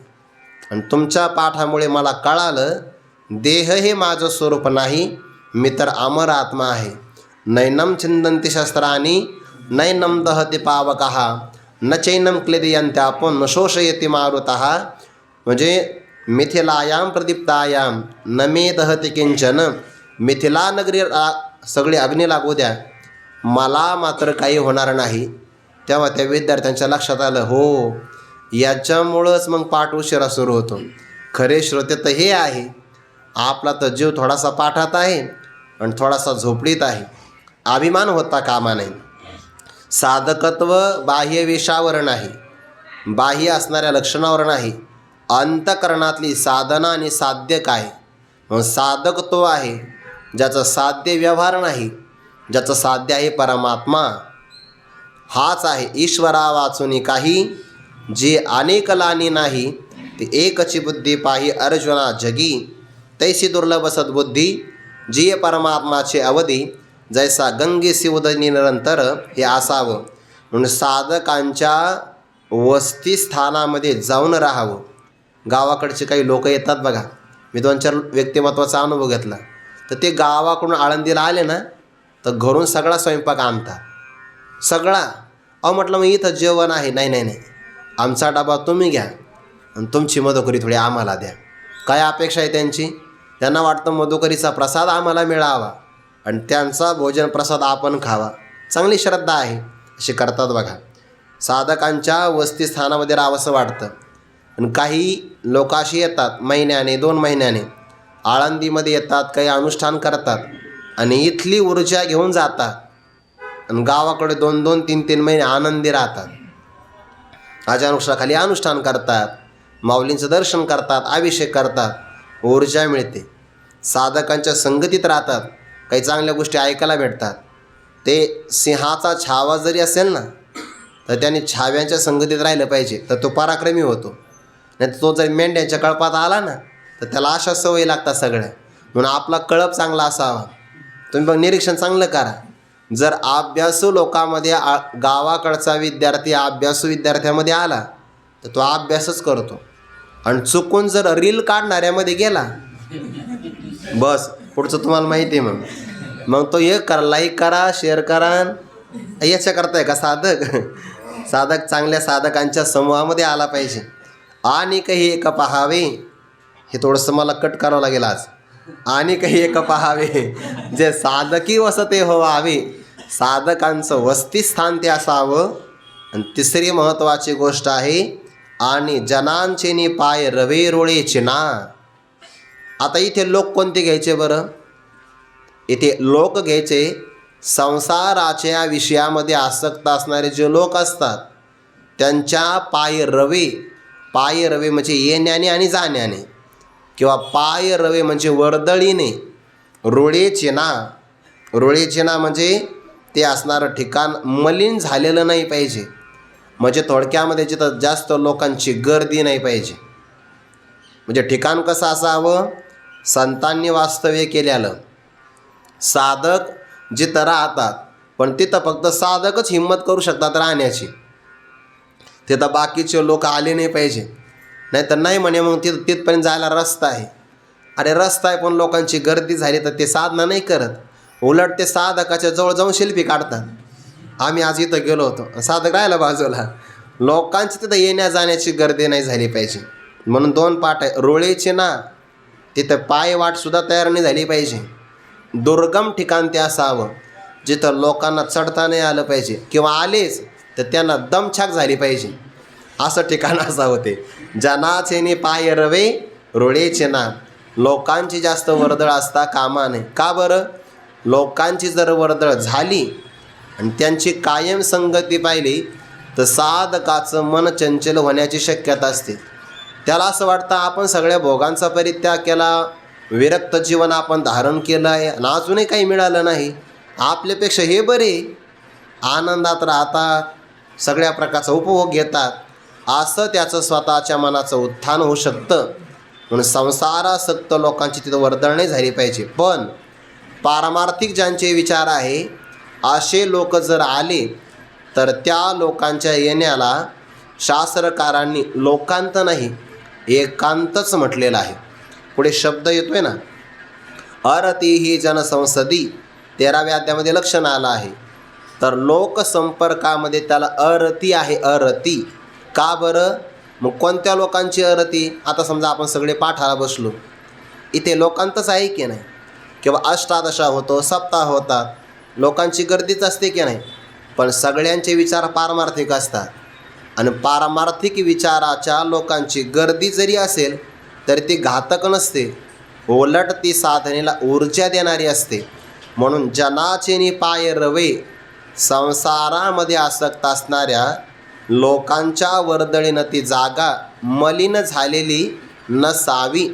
आणि तुमच्या पाठामुळे मला कळालं देह हे माझं स्वरूप नाही, मी तर अमर आत्मा आहे. नैनम छिंदन्ति शस्त्राणी नैनम दहति पावकः न चैनम क्लेदयन्त्यापो न शोषयति मारुतः. म्हणजे मिथिलायाम प्रदीप्तायाम न मे दहति किंचन. मिथिला नगरी सगळी अग्नी लागू द्या, मला मात्र काही होणार नाही. तेव्हा त्या विद्यार्थ्यांच्या लक्षात आलं, हो, याच्यामुळंच मग पाठ उशिरा सुरू होतो. खरे श्रोते तर हे आहे, आपला तर जीव थोडासा पाठात आहे आणि थोडासा झोपडीत आहे. अभिमान होता कामा नाही. साधकत्व बाह्य वेशावर नाही, बाह्य असणाऱ्या लक्षणावर नाही, अंतःकरणातली साधना आणि साध्य काय. मग साधक तो आहे ज्याचं साध्य व्यवहार नाही, ज्याचं साध्य आहे परमात्मा. हाच आहे ईश्वरा वाचुनी काही, जे अनेक लानी नाही, ते एकची बुद्धी पाही अर्जुना जगी. तैसी दुर्लभ सद्बुद्धी, जी परमात्माचे अवधी, जैसा गंगेसी उदनी निरंतर, हे असावं. म्हणून साधकांच्या वस्तीस्थानामध्ये जाऊन राहावं. गावाकडचे काही लोक येतात बघा, मी 2-4 व्यक्तिमत्वाचा अनुभव घेतला. तर ते गावाकडून आळंदीला आले ना, तर घरून सगळा स्वयंपाक आणतात, सगळा. अहो म्हटलं मग इथं जेवण आहे. नाही नाही नाही, आमचा डबा तुम्ही घ्या आणि तुमची मधुकरी थोडी आम्हाला द्या. काय अपेक्षा आहे त्यांची? त्यांना वाटतं मधुकरीचा प्रसाद आम्हाला मिळावा आणि त्यांचा भोजन प्रसाद आपण खावा. चांगली श्रद्धा आहे, अशी करतात बघा. साधकांच्या वस्तीस्थानामध्ये राहावंसं वाटतं. आणि काही लोक अशी येतात महिन्याने 2 महिन्याने आळंदीमध्ये येतात, काही अनुष्ठान करतात आणि इथली ऊर्जा घेऊन जातात आणि गावाकडे 2-2, 3-3 महिने आनंदी राहतात. आजानुष्ठाखाली अनुष्ठान करतात, माऊलींचं दर्शन करतात, अभिषेक करतात, ऊर्जा मिळते. साधकांच्या संगतीत राहतात, काही चांगल्या गोष्टी ऐकायला भेटतात. ते सिंहाचा छावा जरी असेल ना, तर त्याने छाव्यांच्या संगतीत राहिलं पाहिजे, तर तो पराक्रमी होतो. नाही तर तो जर मेंढ्यांच्या कळपात आला ना, तर त्याला अशा सवयी लागतात सगळ्या. म्हणून आपला कळप चांगला असावा. तुम्ही बघ, निरीक्षण चांगलं करा. जर अभ्यासू लोकांमध्ये गावाकडचा विद्यार्थी अभ्यासू विद्यार्थ्यामध्ये आला, तर तो अभ्यासच करतो. आणि चुकून जर रील काढणाऱ्यामध्ये गेला, बस पुढचं तुम्हाला माहिती आहे. मग तो एक करा, लाईक करा, शेअर करा. याच्या करताय का साधक? साधक चांगल्या साधकांच्या समूहामध्ये आला पाहिजे. आणि काही एक पाहावे, हे थोडंसं मला कट करावं लागेल आज. आणि काही एक पाहावे, जे साधकी वसते व्हावे, साधकांचं वसतिस्थान ते असावं. आणि तिसरी महत्त्वाची गोष्ट आहे, आणि जनांचे नि पाय रवे रोळेचे ना. आता इथे लोक कोणते घ्यायचे बरं? इथे लोक घ्यायचे संसाराच्या विषयामध्ये आसक्त असणारे जे लोक असतात त्यांच्या पाय रवे. पाय रवे म्हणजे येण्याने आणि जाण्याने, किंवा पाय रवे म्हणजे वर्दळीने. रोळेचे ना, रोळेचे ना म्हणजे ते असणारं ठिकाण मलिन झालेलं नाही पाहिजे. म्हणजे थोडक्यामध्ये जिथं जास्त लोकांची गर्दी नाही पाहिजे. म्हणजे ठिकाण कसं असावं? संतांनी वास्तव्य केलेलं. साधक जिथं राहतात, पण तिथं फक्त साधकच हिंमत करू शकतात राहण्याची. तिथं बाकीचे लोक आले नाही पाहिजे. नाही तर नाही म्हणे मग तिथपर्यंत जायला रस्ता आहे. अरे रस्ता आहे पण लोकांची गर्दी झाली तर ते साधना नाही करत. उलट ते साधकाच्या जवळ जाऊन सेल्फी काढतात. आम्ही आज इथं गेलो होतो, साधक राहिला बाजूला. लोकांची तिथं येण्या जाण्याची गर्दी नाही झाली पाहिजे. म्हणून 2 पाठ आहे. रोळेचे ना, तिथं पाय वाटसुद्धा तयार नाही झाली पाहिजे. दुर्गम ठिकाण ते असावं, जिथं लोकांना चढता नाही आलं पाहिजे, किंवा आलेच तर त्यांना दमछाक झाली पाहिजे, असं ठिकाण असावं ते. जनाचे नि पाय रवे रोळेचे ना. लोकांची जास्त वर्दळ असता कामा नये. का बरं? लोकांची जर वर्दळ झाली आणि त्यांची कायम संगती पाहिली तर साधकाचं मन चंचल होण्याची शक्यता असते. त्याला असं वाटतं आपण सगळ्या भोगांचा परित्याग केला, विरक्त जीवन आपण धारण केलं आहे आणि अजूनही काही मिळालं नाही, आपल्यापेक्षा हे बरे, आनंदात राहतात, सगळ्या प्रकारचा उपभोग घेतात, असं त्याचं स्वतःच्या मनाचं उत्थान होऊ शकतं. म्हणून संसारासक्त लोकांची तिथं वर्दळ नाही झाली पाहिजे. पण पारमार्थिक ज्यांचे विचार आहे असे लोक जर आले तर त्या लोकांच्या येण्याला शास्त्रकारांनी लोकांत नाही एकांतच म्हटलेलं आहे. पुढे शब्द येतोय ना, अरती ही जनसंसदी, 13व्या अध्यायामध्ये लक्षण आलं आहे. तर लोकसंपर्कामध्ये त्याला अरती आहे. अरती का बरं? मग कोणत्या लोकांची अरती? आता समजा आपण सगळे पाठाला बसलो, इथे लोकांतच आहे की नाही? किंवा अष्टादशा होतो, सप्ताह होतात, लोकांची गर्दीच असते की नाही? पण सगळ्यांचे विचार पारमार्थिक असतात. आणि पारमार्थिक विचाराच्या लोकांची गर्दी जरी असेल तरी ती घातक नसते, उलट ती साधनेला ऊर्जा देणारी असते. म्हणून जनाचे नि पाय रवे, संसारामध्ये आसक्त असणाऱ्या लोकांच्या वर्दळीनं ती जागा मलिन झालेली नसावी,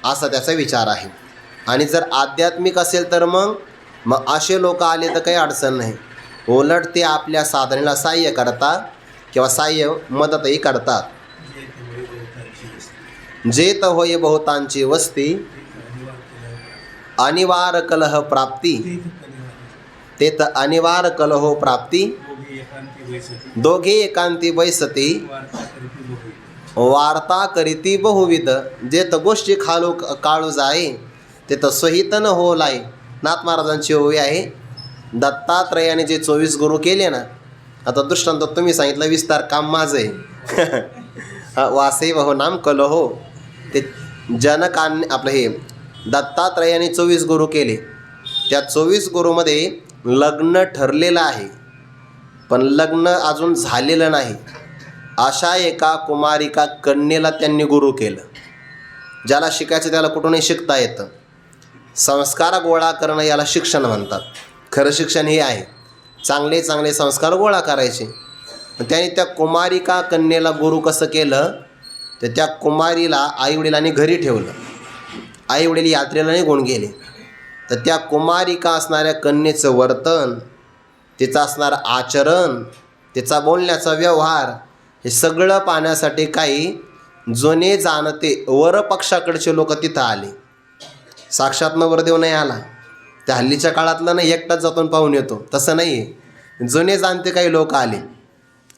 असा त्याचा विचार आहे. आणि जर आध्यात्मिक असेल तर मग असे लोक आले तर काही अडचण नाही, उलट ते आपल्या साधनेला साह्य करतात किंवा साह्य मदतही करतात. जेत होय बहुतांची वस्ती, अनिवार कलह प्राप्ती, तेथ अनिवार कलहो प्राप्ती, दोघे एकांती बैसती, वार्ता करीती बहुविध, जेत गोष्टी खालू काळू जाये, तेथ सहित न हो लाय. नाथ महाराजांची ओवी आहे. दत्तात्रयाने जे 24 गुरु केले ना, आता दृष्टांत तुम्ही सांगितलं, विस्तार काम माझं आहे. वासे वहो नाम कलहो, ते जनकांनी आपलं हे दत्तात्रयाने 24 गुरु केले. त्या 24 गुरुमध्ये लग्न ठरलेलं आहे पण लग्न अजून झालेलं नाही. अशा एका कुमारिका कन्येला त्यांनी गुरु केलं. ज्याला शिकायचं त्याला कुठूनही शिकता येतं. संस्कार गोळा करणं याला शिक्षण म्हणतात. खरं शिक्षण हे आहे, चांगले चांगले संस्कार गोळा करायचे. त्याने त्या कुमारिका कन्येला गुरु कसं केलं, तर त्या कुमारीला आईवडिलांनी घरी ठेवलं. आईवडील यात्रेला निघून गेले, तर त्या कुमारिका असणाऱ्या कन्येचं वर्तन, तिचं असणारं आचरण, तिचा बोलण्याचा व्यवहार, हे सगळं पाहण्यासाठी काही जुने जाणते वरपक्षाकडचे लोक तिथं आले. साक्षात नवरदेव नाही आला. त्या हल्लीच्या काळातलं नाही एकटाच जातून पाहून येतो, तसं नाही आहे. जुने जाणते काही लोक आले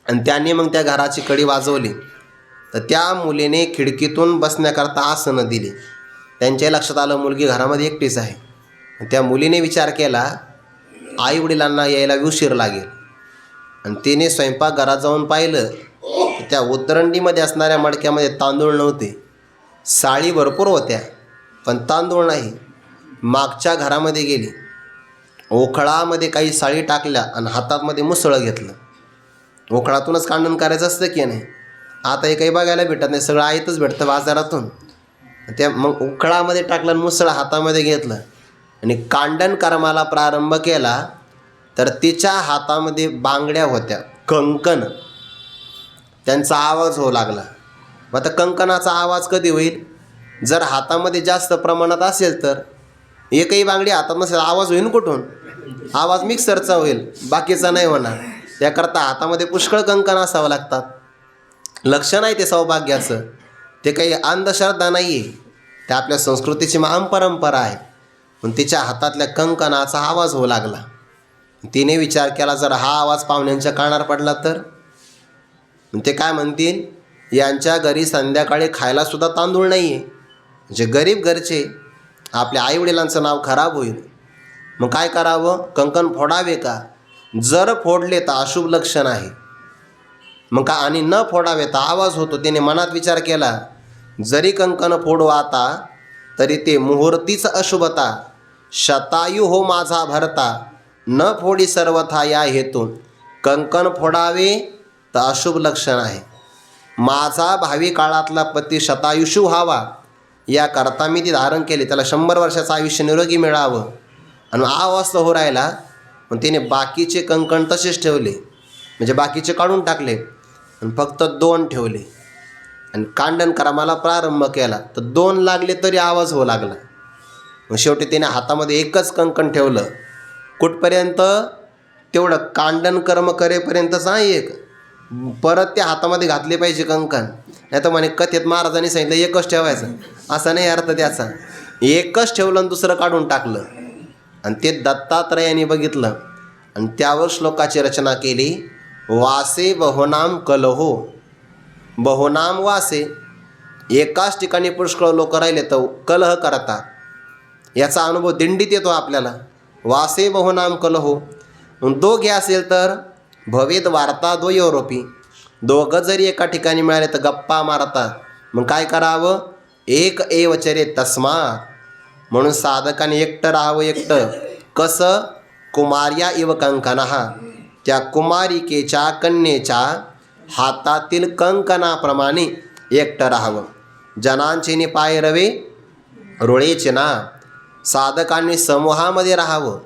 आणि त्यांनी मग त्या घराची कडी वाजवली. तर त्या मुलीने खिडकीतून बसण्याकरता आसनं दिली. त्यांच्या लक्षात आलं मुलगी घरामध्ये एकटीच आहे. त्या मुलीने विचार केला आईवडिलांना यायला उशीर लागेल, आणि तिने स्वयंपाकघरात जाऊन पाहिलं त्या उतरंडीमध्ये असणाऱ्या मडक्यामध्ये तांदूळ नव्हते. साळी भरपूर होत्या पण तांदूळ नाही. मागच्या घरामध्ये गेली, ओखळामध्ये काही साळी टाकल्या आणि हातामध्ये मुसळं घेतलं. ओखळातूनच कांडण करायचं असतं की नाही, आता हे काही बघायला भेटत नाही, सगळं आयतच भेटतं बाजारातून. त्या मग उखळामध्ये टाकलं आणि मुसळं हातामध्ये घेतलं आणि कांडण कर्माला प्रारंभ केला. तर तिच्या हातामध्ये बांगड्या होत्या, कंकण. त्यांचा आवाज होऊ लागला. मग आता कंकणाचा आवाज कधी होईल? जर हातामध्ये जास्त प्रमाणात असेल तर. एकही बांगडी हातात नसेल आवाज होईल कुठून? आवाज मिक्सरचा होईल, बाकीचा नाही होणार. त्याकरता हातामध्ये पुष्कळ कंकण असावं लागतात. लक्षण आहे ते सौभाग्याचं, ते काही अंधश्रद्धा नाही आहे, ते आपल्या संस्कृतीची महान परंपरा आहे. पण तिच्या हातातल्या कंकणाचा आवाज होऊ लागला. तिने विचार केला जर हा आवाज पाहुण्यांच्या कानावर पडला तर. ते काय म्हणतील, यांच्या घरी संध्याकाळी खायलासुद्धा तांदूळ नाही आहे, जे गरीब घरचे, आपल्या आईवडिलांचं नाव खराब होईल. मग काय करावं? कंकण फोडावे का? जर फोडले तर अशुभ लक्षण आहे. मग का आणि न फोडावे तर आवाज होतो. त्याने मनात विचार केला जरी कंकण फोडू आता तरी ते मुहूर्तीच अशुभता. शतायू हो माझा भरता, न फोडी सर्वथा या हेतून. कंकण फोडावे तर अशुभ लक्षण आहे. माझा भावी काळातला पती शतायुषी व्हावा याकरता मी ती धारण केली. त्याला 100 वर्षाचं आयुष्य निरोगी मिळावं. आणि आवाज हो राहिला. पण तिने बाकीचे कंकण तसेच ठेवले, म्हणजे बाकीचे काढून टाकले आणि फक्त 2 ठेवले आणि कांडण कर्माला प्रारंभ केला. तर 2 लागले तरी आवाज होऊ लागला. मग शेवटी तिने हातामध्ये एकच कंकण ठेवलं. कुठपर्यंत? तेवढं कांडण कर्म करेपर्यंतच आहे एक. परत त्या हातामध्ये घातले पाहिजे कंकण. नाही तर म्हणे कथेत महाराजांनी सांगितलं एकच ठेवायचं, असा नाही अर्थ त्याचा. एकच ठेवलं आणि दुसरं काढून टाकलं. आणि ते दत्तात्रयाने बघितलं आणि त्यावर श्लोकाची रचना केली. वासे बहुनाम कलहो, बहुनाम वासे. एकाच ठिकाणी पुष्कळ लोक राहिले तर कलह करतात. याचा अनुभव दिंडीत येतो आपल्याला. वासे बहुनाम कलहो. दोघे असेल तर भवेद वार्ता द्वयोरोपी. दोघं जरी एका ठिकाणी मिळाले तर गप्पा मारतात. मग काय करावं? एक एव चरे तस्मात. म्हणून साधकाने एकटं राहावं. एकटं कसं? कुमार्या इव कंकणः. त्या कुमारिकेच्या कन्येच्या हातातील कंकणाप्रमाणे एकटं राहावं. जनांचेने पाय रवे रुळेचे ना. साधकांनी समूहामध्ये राहावं,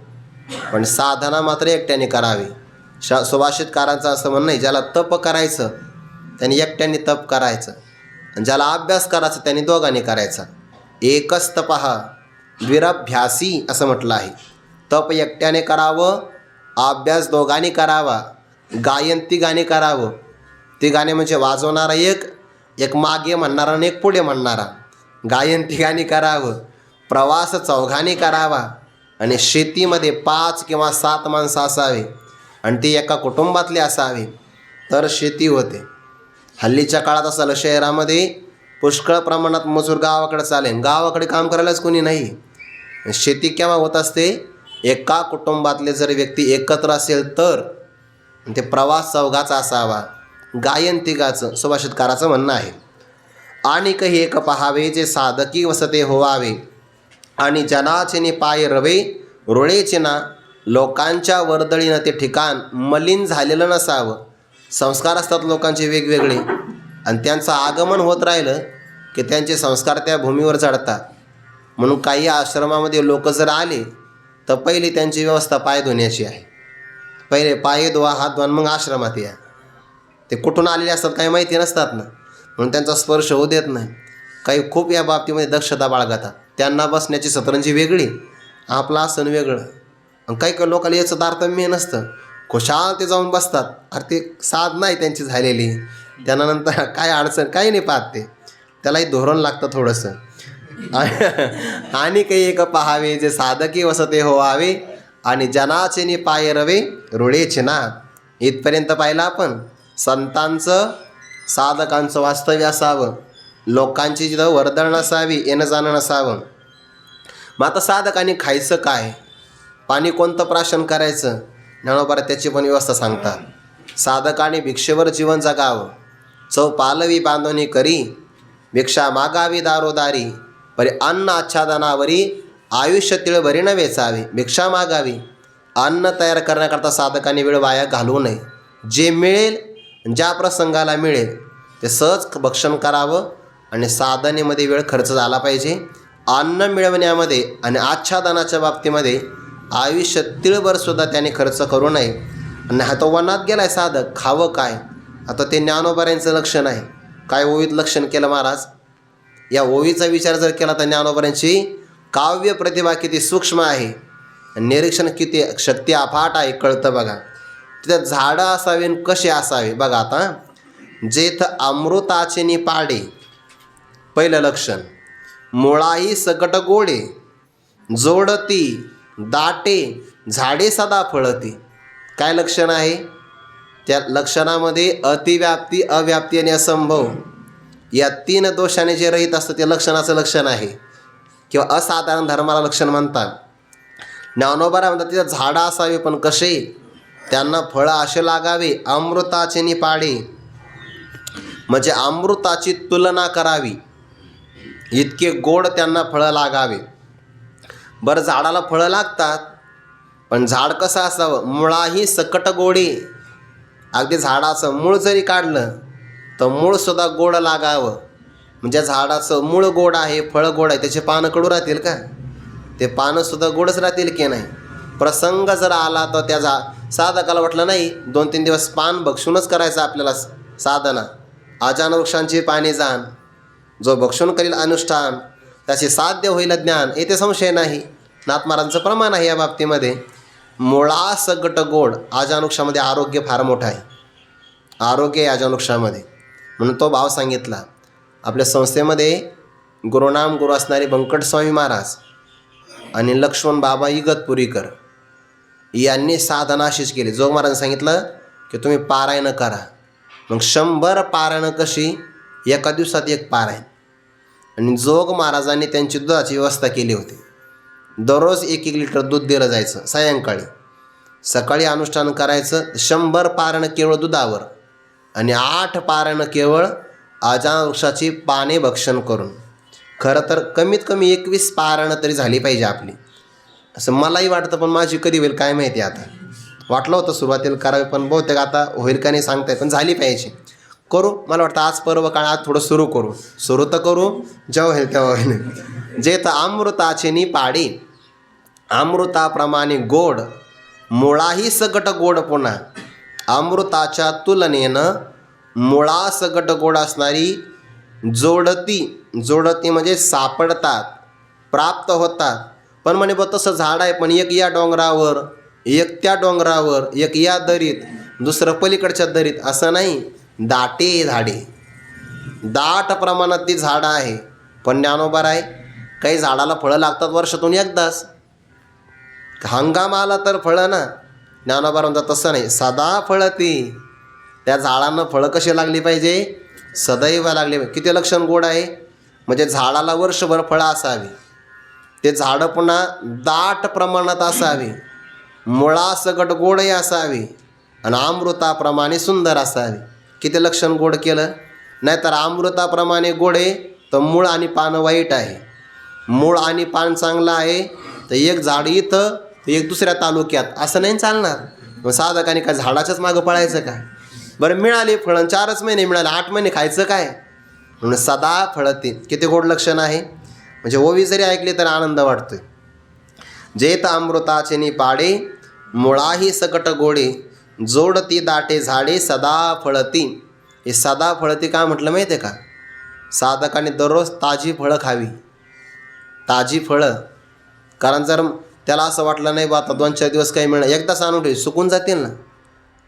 पण साधना मात्र एकट्याने करावी. सुभाषितकारांचं असं म्हणणं आहे, ज्याला तप करायचं त्यांनी एकट्याने तप करायचं, आणि ज्याला अभ्यास करायचं त्यांनी दोघांनी करायचा. एकच तपः द्विरभ्यासी असं म्हटलं आहे. तप एकट्याने करावं, अभ्यास दोघांनी करावा. गायन तिघांनी करावं. तिघांनी म्हणजे वाजवणारा एक मागे म्हणणारा आणि एक पुढे म्हणणारा. गायन तिघांनी करावं. प्रवास चौघांनी करावा. आणि शेतीमध्ये 5 किंवा 7 माणसं असावे आणि ते एका कुटुंबातले असावे तर शेती होते. हल्लीच्या काळात असं शहरामध्ये पुष्कळ प्रमाणात मजूर गावाकडे चालेल, गावाकडे काम करायलाच कोणी नाही. शेती केव्हा होत असते? एका कुटुंबातले जर व्यक्ती एकत्र असेल तर. ते प्रवास चौघाचा असावा, गायन तिघाचं सुभाषितकाराचं म्हणणं आहे. आणि काही एक पहावे जे साधकी वसते होवावे. आणि जनाचे पाय रवे रुळेचे ना. लोकांच्या वर्दळीनं ते ठिकाण मलिन झालेलं नसावं. संस्कार असतात लोकांचे वेगवेगळे, आणि त्यांचं आगमन होत राहिलं की त्यांचे संस्कार त्या भूमीवर चढतात. म्हणून काही आश्रमामध्ये लोक जर आले तर पहिली त्यांची व्यवस्था पाय धुण्याची आहे. पहिले पाय धुवा, हात धुवा, मग आश्रमात या. ते कुठून आलेले असतात काही माहिती नसतात ना, म्हणून त्यांचा स्पर्श होऊ देत नाही. काही खूप या बाबतीमध्ये दक्षता बाळगतात. त्यांना बसण्याची सतरंजी वेगळी, आपलं आसन वेगळं. आणि काही लोकांना याचं तारतम्य नसतं, खुशाल ते जाऊन बसतात. अरे ते साधना आहे त्यांची झालेली, त्यांना नंतर काय अडचण काही नाही पाहत ते. त्यालाही धोरण लागतं थोडंसं. आणि काही एक पहावे जे साधकी वसते होवावे. आणि जनाचे पाय रवे रुळेचे ना. इथपर्यंत पाहिलं आपण संतांचं साधकांचं वास्तव्य असावं, लोकांची जिथं वर्दळ नसावी, येणं जाणं नसावं. मग आता साधकांनी खायचं काय, पाणी कोणतं प्राशन करायचं, ज्ञानोबा त्याची पण व्यवस्था सांगतात. साधकाने भिक्षेवर जीवन जगावं, चव पालवी बांधणी करी, भिक्षा मागावी दारोदारी, परी अन्न आच्छादनावरी, आयुष्य तिळभरी न वेचावे. भिक्षा मागावी, अन्न तयार करण्याकरता साधकांनी वेळ वाया घालवू नये. जे मिळेल, ज्या प्रसंगाला मिळेल ते सहज भक्षण करावं आणि साधनेमध्ये वेळ खर्च झाला पाहिजे. अन्न मिळवण्यामध्ये आणि आच्छादनाच्या बाबतीमध्ये आयुष्य तिळभरसुद्धा त्याने खर्च करू नये. आणि हा तो वनात गेला आहे साधक, खावं काय, आता ते ज्ञानोबाऱ्यांचं लक्षण आहे. काय ओवीत लक्षण केलं महाराज, या ओवीचा विचार जर केला तर ज्ञानोबाऱ्यांची काव्य प्रतिभा किती सूक्ष्म आहे, निरीक्षण किती शक्ती अफाट आहे, कळतं बघा. तिथं झाडं असावे आणि कसे असावे बघा. आता जेथ अमृताचे निपाडे, पहिलं लक्षण, मुळाही सकट गोडे, जोडती दाटे झाडे सदा फळती. काय लक्षण आहे, त्या लक्षणामध्ये अतिव्याप्ती, अव्याप्ती आणि असंभव या 3 दोषाने जे रहित असतं ते लक्षणाचं लक्षण आहे, किंवा असाधारण धर्माला लक्षण म्हणतात. ज्ञानोबा म्हणतात तिथं झाडं असावे पण कसे, त्यांना फळं असे लागावे अमृताचे निपाडे, म्हणजे अमृताची तुलना करावी इतके गोड त्यांना फळं लागावे. बरं, झाडाला फळं लागतात पण झाड कसं असावं, मुळाही सकट गोडे. अगदी झाडाचं मूळ जरी काढलं तर मूळसुद्धा गोड लागावं. म्हणजे झाडाचं मूळ गोड आहे, फळं गोड आहे, त्याचे पानं कडू राहतील का, ते पानंसुद्धा गोडच राहतील की नाही. प्रसंग जर आला तर त्या साधकाला वाटलं नाही 2-3 दिवस पान भक्षूनच करायचं आपल्याला साधना, आजान वृक्षांची पाणी जाण, जो भक्षण करील अनुष्ठान त्याचे साध्य होईल ज्ञान, येथे संशय नाही. नाथ महाराजांचं प्रमाण आहे या बाबतीमध्ये. मुळा सकट गोड, आजानुक्षामध्ये आरोग्य फार मोठं आहे, आरोग्य आहे आजानुक्षामध्ये, म्हणून तो भाव सांगितला. आपल्या संस्थेमध्ये गुरुनाम गुरु असणारे व्यंकटस्वामी महाराज आणि लक्ष्मण बाबा इगतपुरीकर यांनी साधना अशीच केली. जोग महाराजांनी सांगितलं की तुम्ही पारायण करा. मग 100 पारायणं कशी, एका दिवसात 1 पारायण. आणि जोग महाराजांनी त्यांची दुधाची व्यवस्था केली होती. दररोज 1-1 लिटर दूध दिलं जायचं सायंकाळी. सकाळी अनुष्ठान करायचं, 100 पारायण केवळ दुधावर आणि 8 पारायण केवळ आजान वृक्षाची पाने भक्षण करून. खरं तर कमीत कमी 21 पारायण तरी झाली पाहिजे आपली, असं मलाही वाटतं. पण माझी कधी होईल काय माहिती. आता वाटलं होतं सुरुवातीला करावे, पण बहुतेक आता होईल का नाही सांगताय, पण झाली पाहिजे. करू, मला वाटतं आज पर्व काळ, आज थोडं सुरू तर करू, जेव्हा होईल तेव्हा होईल. जे तर अमृताचे निपाडी, अमृताप्रमाणे गोड, मुळाही सकट गोड. पुन्हा अमृताच्या तुलनेनं मुळा सकट गोड असणारी, जोडती म्हणजे सापडतात, प्राप्त होतात. पण म्हणे बघ तसं झाड आहे, पण एक या डोंगरावर, एक त्या डोंगरावर, एक या दरीत, दुसरं पलीकडच्या दरीत, असं नाही. दाटे झाडे, दाट प्रमाणात ती झाडं आहे. पण ज्ञानोबा आहे, काही झाडाला फळं लागतात वर्षातून एकदाच, हंगाम आला तर फळं ना. ज्ञानोबा म्हणतात तसं नाही, सदा फळं ती. त्या झाडांना फळं कशी लागली पाहिजे, सदैव लागली पाहिजे. किती लक्षण गोड आहे, म्हणजे झाडाला वर्षभर फळं असावी, ते झाडं पुन्हा दाट प्रमाणात असावी, मुळासकट गोडही असावी आणि अमृताप्रमाणे सुंदर असावी. किती लक्षण गोड केलं. नाहीतर अमृताप्रमाणे गोड आहे तर मूळ आणि पान वाईट आहे, मूळ आणि पान चांगलं आहे तर एक झाड इथं तर एक दुसऱ्या तालुक्यात, असं नाही चालणार. मग साधकाने काय झाडाच्याच मागं पळायचं काय. बरं, मिळाली फळं, 4च महिने मिळाले, 8 महिने खायचं काय, म्हणून सदा फळते. किती गोड लक्षण आहे. म्हणजे ओवी जरी ऐकली तर आनंद वाटतोय. जेत अमृताचे निपाडे, मुळाही सकट गोडे, जोडती दाटे झाडे सदा फळती. हे सदा फळती का म्हटलं माहिती आहे का, साधकाने दररोज ताजी फळं खावी, ताजी फळं. कारण जर त्याला असं वाटलं नाही बा आता 2-4 दिवस काही मिळणार, एकदाच आणून ठेवी, सुकून जातील ना.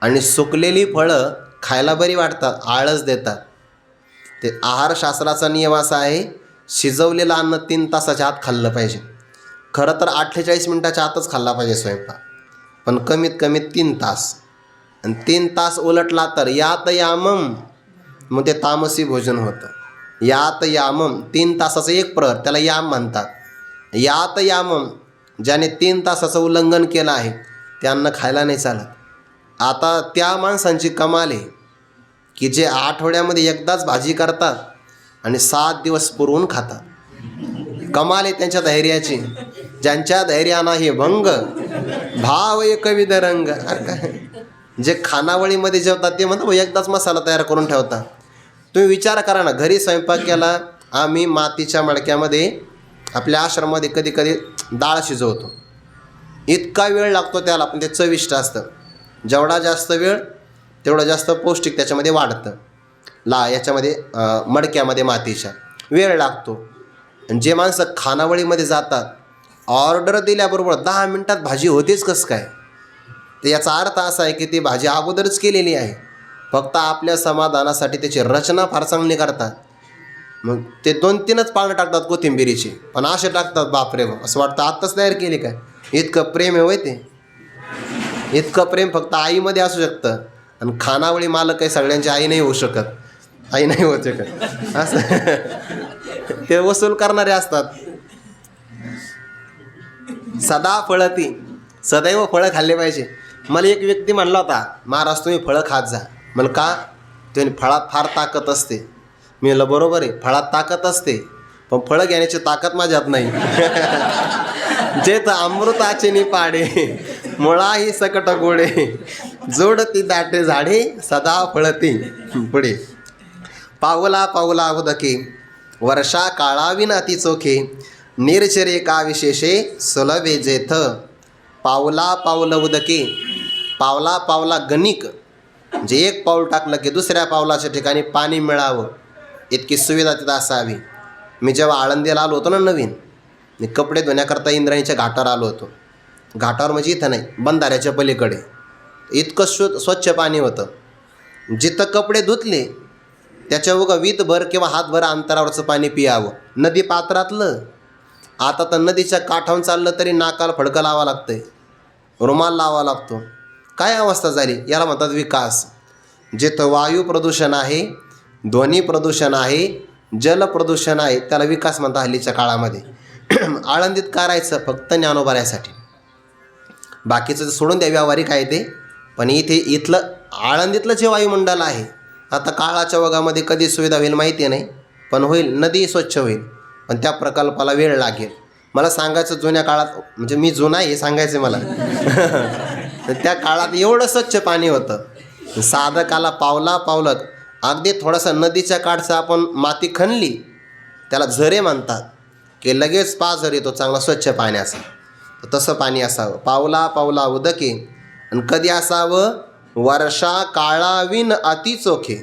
आणि सुकलेली फळं खायला बरी वाटतात, आळस देतात. ते आहारशास्त्राचा नियम असा आहे, शिजवलेलं अन्न 3 तासाच्या आत खाल्लं पाहिजे. खरं तर 48 मिनिटाच्या आतच खाल्ला पाहिजे स्वयंपाक, पण कमीत कमी 3 तास. आणि 3 तास उलटला तर यात यामम, मग ते तामसी भोजन होतं. यात यामम 3 तासाचं एक प्रहर, त्याला याम म्हणतात. यात यामम ज्याने 3 तासाचं उल्लंघन केलं आहे ते अन्न खायला नाही चालत. आता त्या माणसांची कमाल आहे की जे आठवड्यामध्ये एकदाच भाजी करतात आणि 7 दिवस पुरवून खातात. कमाल आहे त्यांच्या धैर्याची. ज्यांच्या धैर्याना हे भंग भाव एक विध रंग. अरे काय, जे खानावळीमध्ये जेवतात ते म्हणतात एकदाच मसाला तयार करून ठेवतात. तुम्ही विचार करा ना, घरी स्वयंपाक केला, आम्ही मातीच्या मडक्यामध्ये आपल्या आश्रमामध्ये कधी कधी डाळ शिजवतो. इतका वेळ लागतो त्याला, पण ते चविष्ट असतं. जेवढा जास्त वेळ तेवढं जास्त पौष्टिक त्याच्यामध्ये वाढतं. याच्यामध्ये मडक्यामध्ये मातीच्या वेळ लागतो. आणि जे माणसं खानावळीमध्ये जातात, ऑर्डर दिल्याबरोबर 10 मिनटात भाजी होतेच कसं काय, तर याचा अर्थ असा आहे की ती भाजी अगोदरच केलेली आहे. फक्त आपल्या समाधानासाठी त्याची रचना फार चांगली करतात. मग ते 2-3च पानं टाकतात कोथिंबिरीची, पण असे टाकतात बापरे बाप, असं वाटतं आत्ताच तयार केली काय. इतकं प्रेम आहे होय ते. इतकं प्रेम फक्त आईमध्ये असू शकतं. आणि खानावळी मालक काही सगळ्यांची आई नाही होऊ शकत. आई नाही होऊ शकत असं ते वसूल करणारे असतात. सदा फळती, सदैव फळं खाल्ले पाहिजे. मला एक व्यक्ती म्हणला होता, महाराज तुम्ही फळं खात जा. मला का? ते फळात फार ताकद असते. मी म्हणलं बरोबर आहे, फळात ताकद असते, पण फळं घेण्याची ताकद माझ्यात नाही. जे तर अमृताचे निपाडे मुळाही सकट गोडे, जोडती दाटे झाडे सदा फळती. पुढे पावला पावला उदके वर्षा काळाविन अति चोखे, निरचरे का विशेषे सुलभे जेथ. पावला पावलं उदके, पावला पावला गणिक, जे एक पाऊल टाकलं की दुसऱ्या पावलाच्या ठिकाणी पाणी मिळावं इतकी सुविधा तिथं असावी. मी जेव्हा आळंदीला आलो होतो ना नवीन, मी कपडे धुण्याकरता इंद्रायणीच्या घाटावर आलो होतो. घाटावर म्हणजे इथं नाही, बंधाऱ्याच्या पलीकडे. इतकं स्वच्छ पाणी होतं. जिथं कपडे धुतले त्याच्या उगा वीतभर किंवा हातभर अंतरावरचं पाणी पियावं, नदी पात्रातलं. आता तर नदीच्या काठावून चाललं तरी नाकाला फडकं लावावं लागतंय, रुमाल लावावा लागतो. काय अवस्था झाली. याला म्हणतात विकास. जिथं वायू प्रदूषण आहे, ध्वनी प्रदूषण आहे, जल प्रदूषण आहे, त्याला विकास म्हणतात हल्लीच्या काळामध्ये. आळंदीत करायचं फक्त ज्ञानोबाऱ्यासाठी, बाकीचं सोडून द्या व्यावहारिक आहे ते. पण इथलं आळंदीतलं जे वायुमंडल आहे, आता काळाच्या ओघामध्ये कधी सुविधा होईल माहिती नाही, पण होईल. नदी स्वच्छ होईल, पण त्या प्रकल्पाला वेळ लागेल. मला सांगायचं जुन्या काळात, म्हणजे मी जुना आहे सांगायचं मला. त्या काळात एवढं स्वच्छ पाणी होतं. साधकाला पावला पावलत, अगदी थोडासा नदीच्या काठचा आपण माती खणली, त्याला झरे म्हणतात, की लगेच पाझर येतो चांगला स्वच्छ पाण्याचा. तसं पाणी असावं. पावला पावला उदके, आणि कधी असावं? वर्षा काळाविन अति चोखे.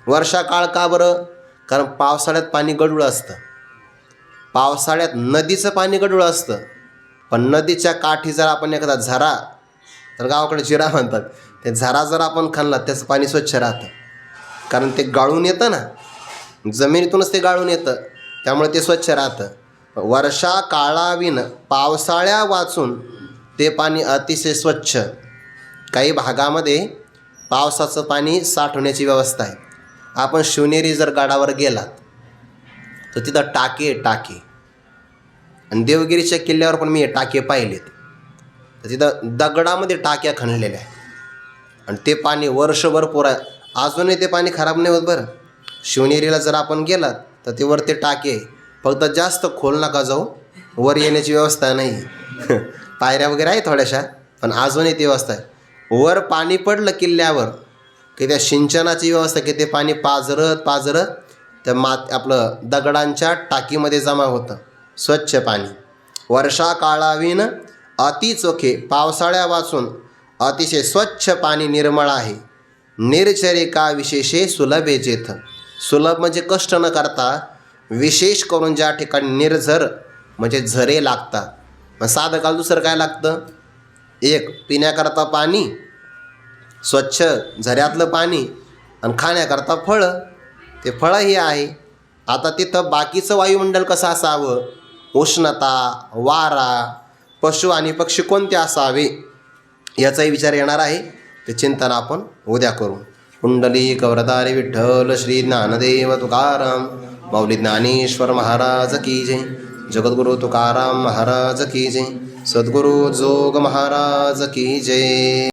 वर्षा काळ का बरं? कारण पावसाळ्यात पाणी गढूळ असतं. पावसाळ्यात नदीचं पाणी गढूळ असतं, पण नदीच्या काठी जर आपण एखादा झरा, तर गावाकडे जिरा म्हणतात, ते झरा जर आपण खणला त्याचं पाणी स्वच्छ राहतं. कारण ते गाळून येतं ना, जमिनीतूनच ते गाळून येतं, त्यामुळे ते स्वच्छ राहतं. वर्षा काळाविन, पावसाळ्या वाचून ते पाणी अतिशय स्वच्छ. काही भागामध्ये पावसाचं पाणी साठवण्याची व्यवस्था आहे. आपण शिवनेरी जर गडावर गेलात तर तिथं टाके आणि देवगिरीच्या किल्ल्यावर पण मी हे टाके पाहिलेत. तर तिथं दगडामध्ये टाक्या खणलेल्या आहेत आणि ते पाणी वर्षभर पुरा. अजूनही ते पाणी खराब नाही होत बरं. शिवनेरीला जर आपण गेलात तर ते वर ते टाके, फक्त जास्त खोल नका जाऊ, वर येण्याची व्यवस्था नाही. पायऱ्या वगैरे आहे थोड्याशा, पण अजूनही ती व्यवस्था आहे. वर पाणी पडलं किल्ल्यावर की त्या सिंचनाची व्यवस्था, की ते पाणी पाझरत त्या आपलं दगडांच्या टाकीमध्ये जमा होतं स्वच्छ पाणी. वर्षा काळाविन अति चोखे, पावसाळ्या वाचून अतिशय स्वच्छ पाणी निर्मळ आहे. निरचरे का विशेषे सुलभे जेथ. सुलभ म्हणजे कष्ट न करता, विशेष करून ज्या ठिकाणी निर्झर म्हणजे झरे लागतात. मग साधकाला दुसरं काय लागतं? एक पिण्याकरता पाणी, स्वच्छ झऱ्यातलं पाणी, आणि खाण्याकरता फळं. ते फळं हे आहे. आता तिथं बाकीचं वायुमंडल कसं असावं, उष्णता, वारा, पशु आणि पक्षी कोणते असावे, याचाही विचार येणार आहे. ते चिंतन आपण उद्या करू. पुंडलिक वरदारी विठ्ठल श्री ज्ञानदेव तुकाराम माऊली ज्ञानेश्वर महाराज की जय. जगद्गुरु तुकाराम महाराज की जय. सद्गुरु जोग महाराज की जय.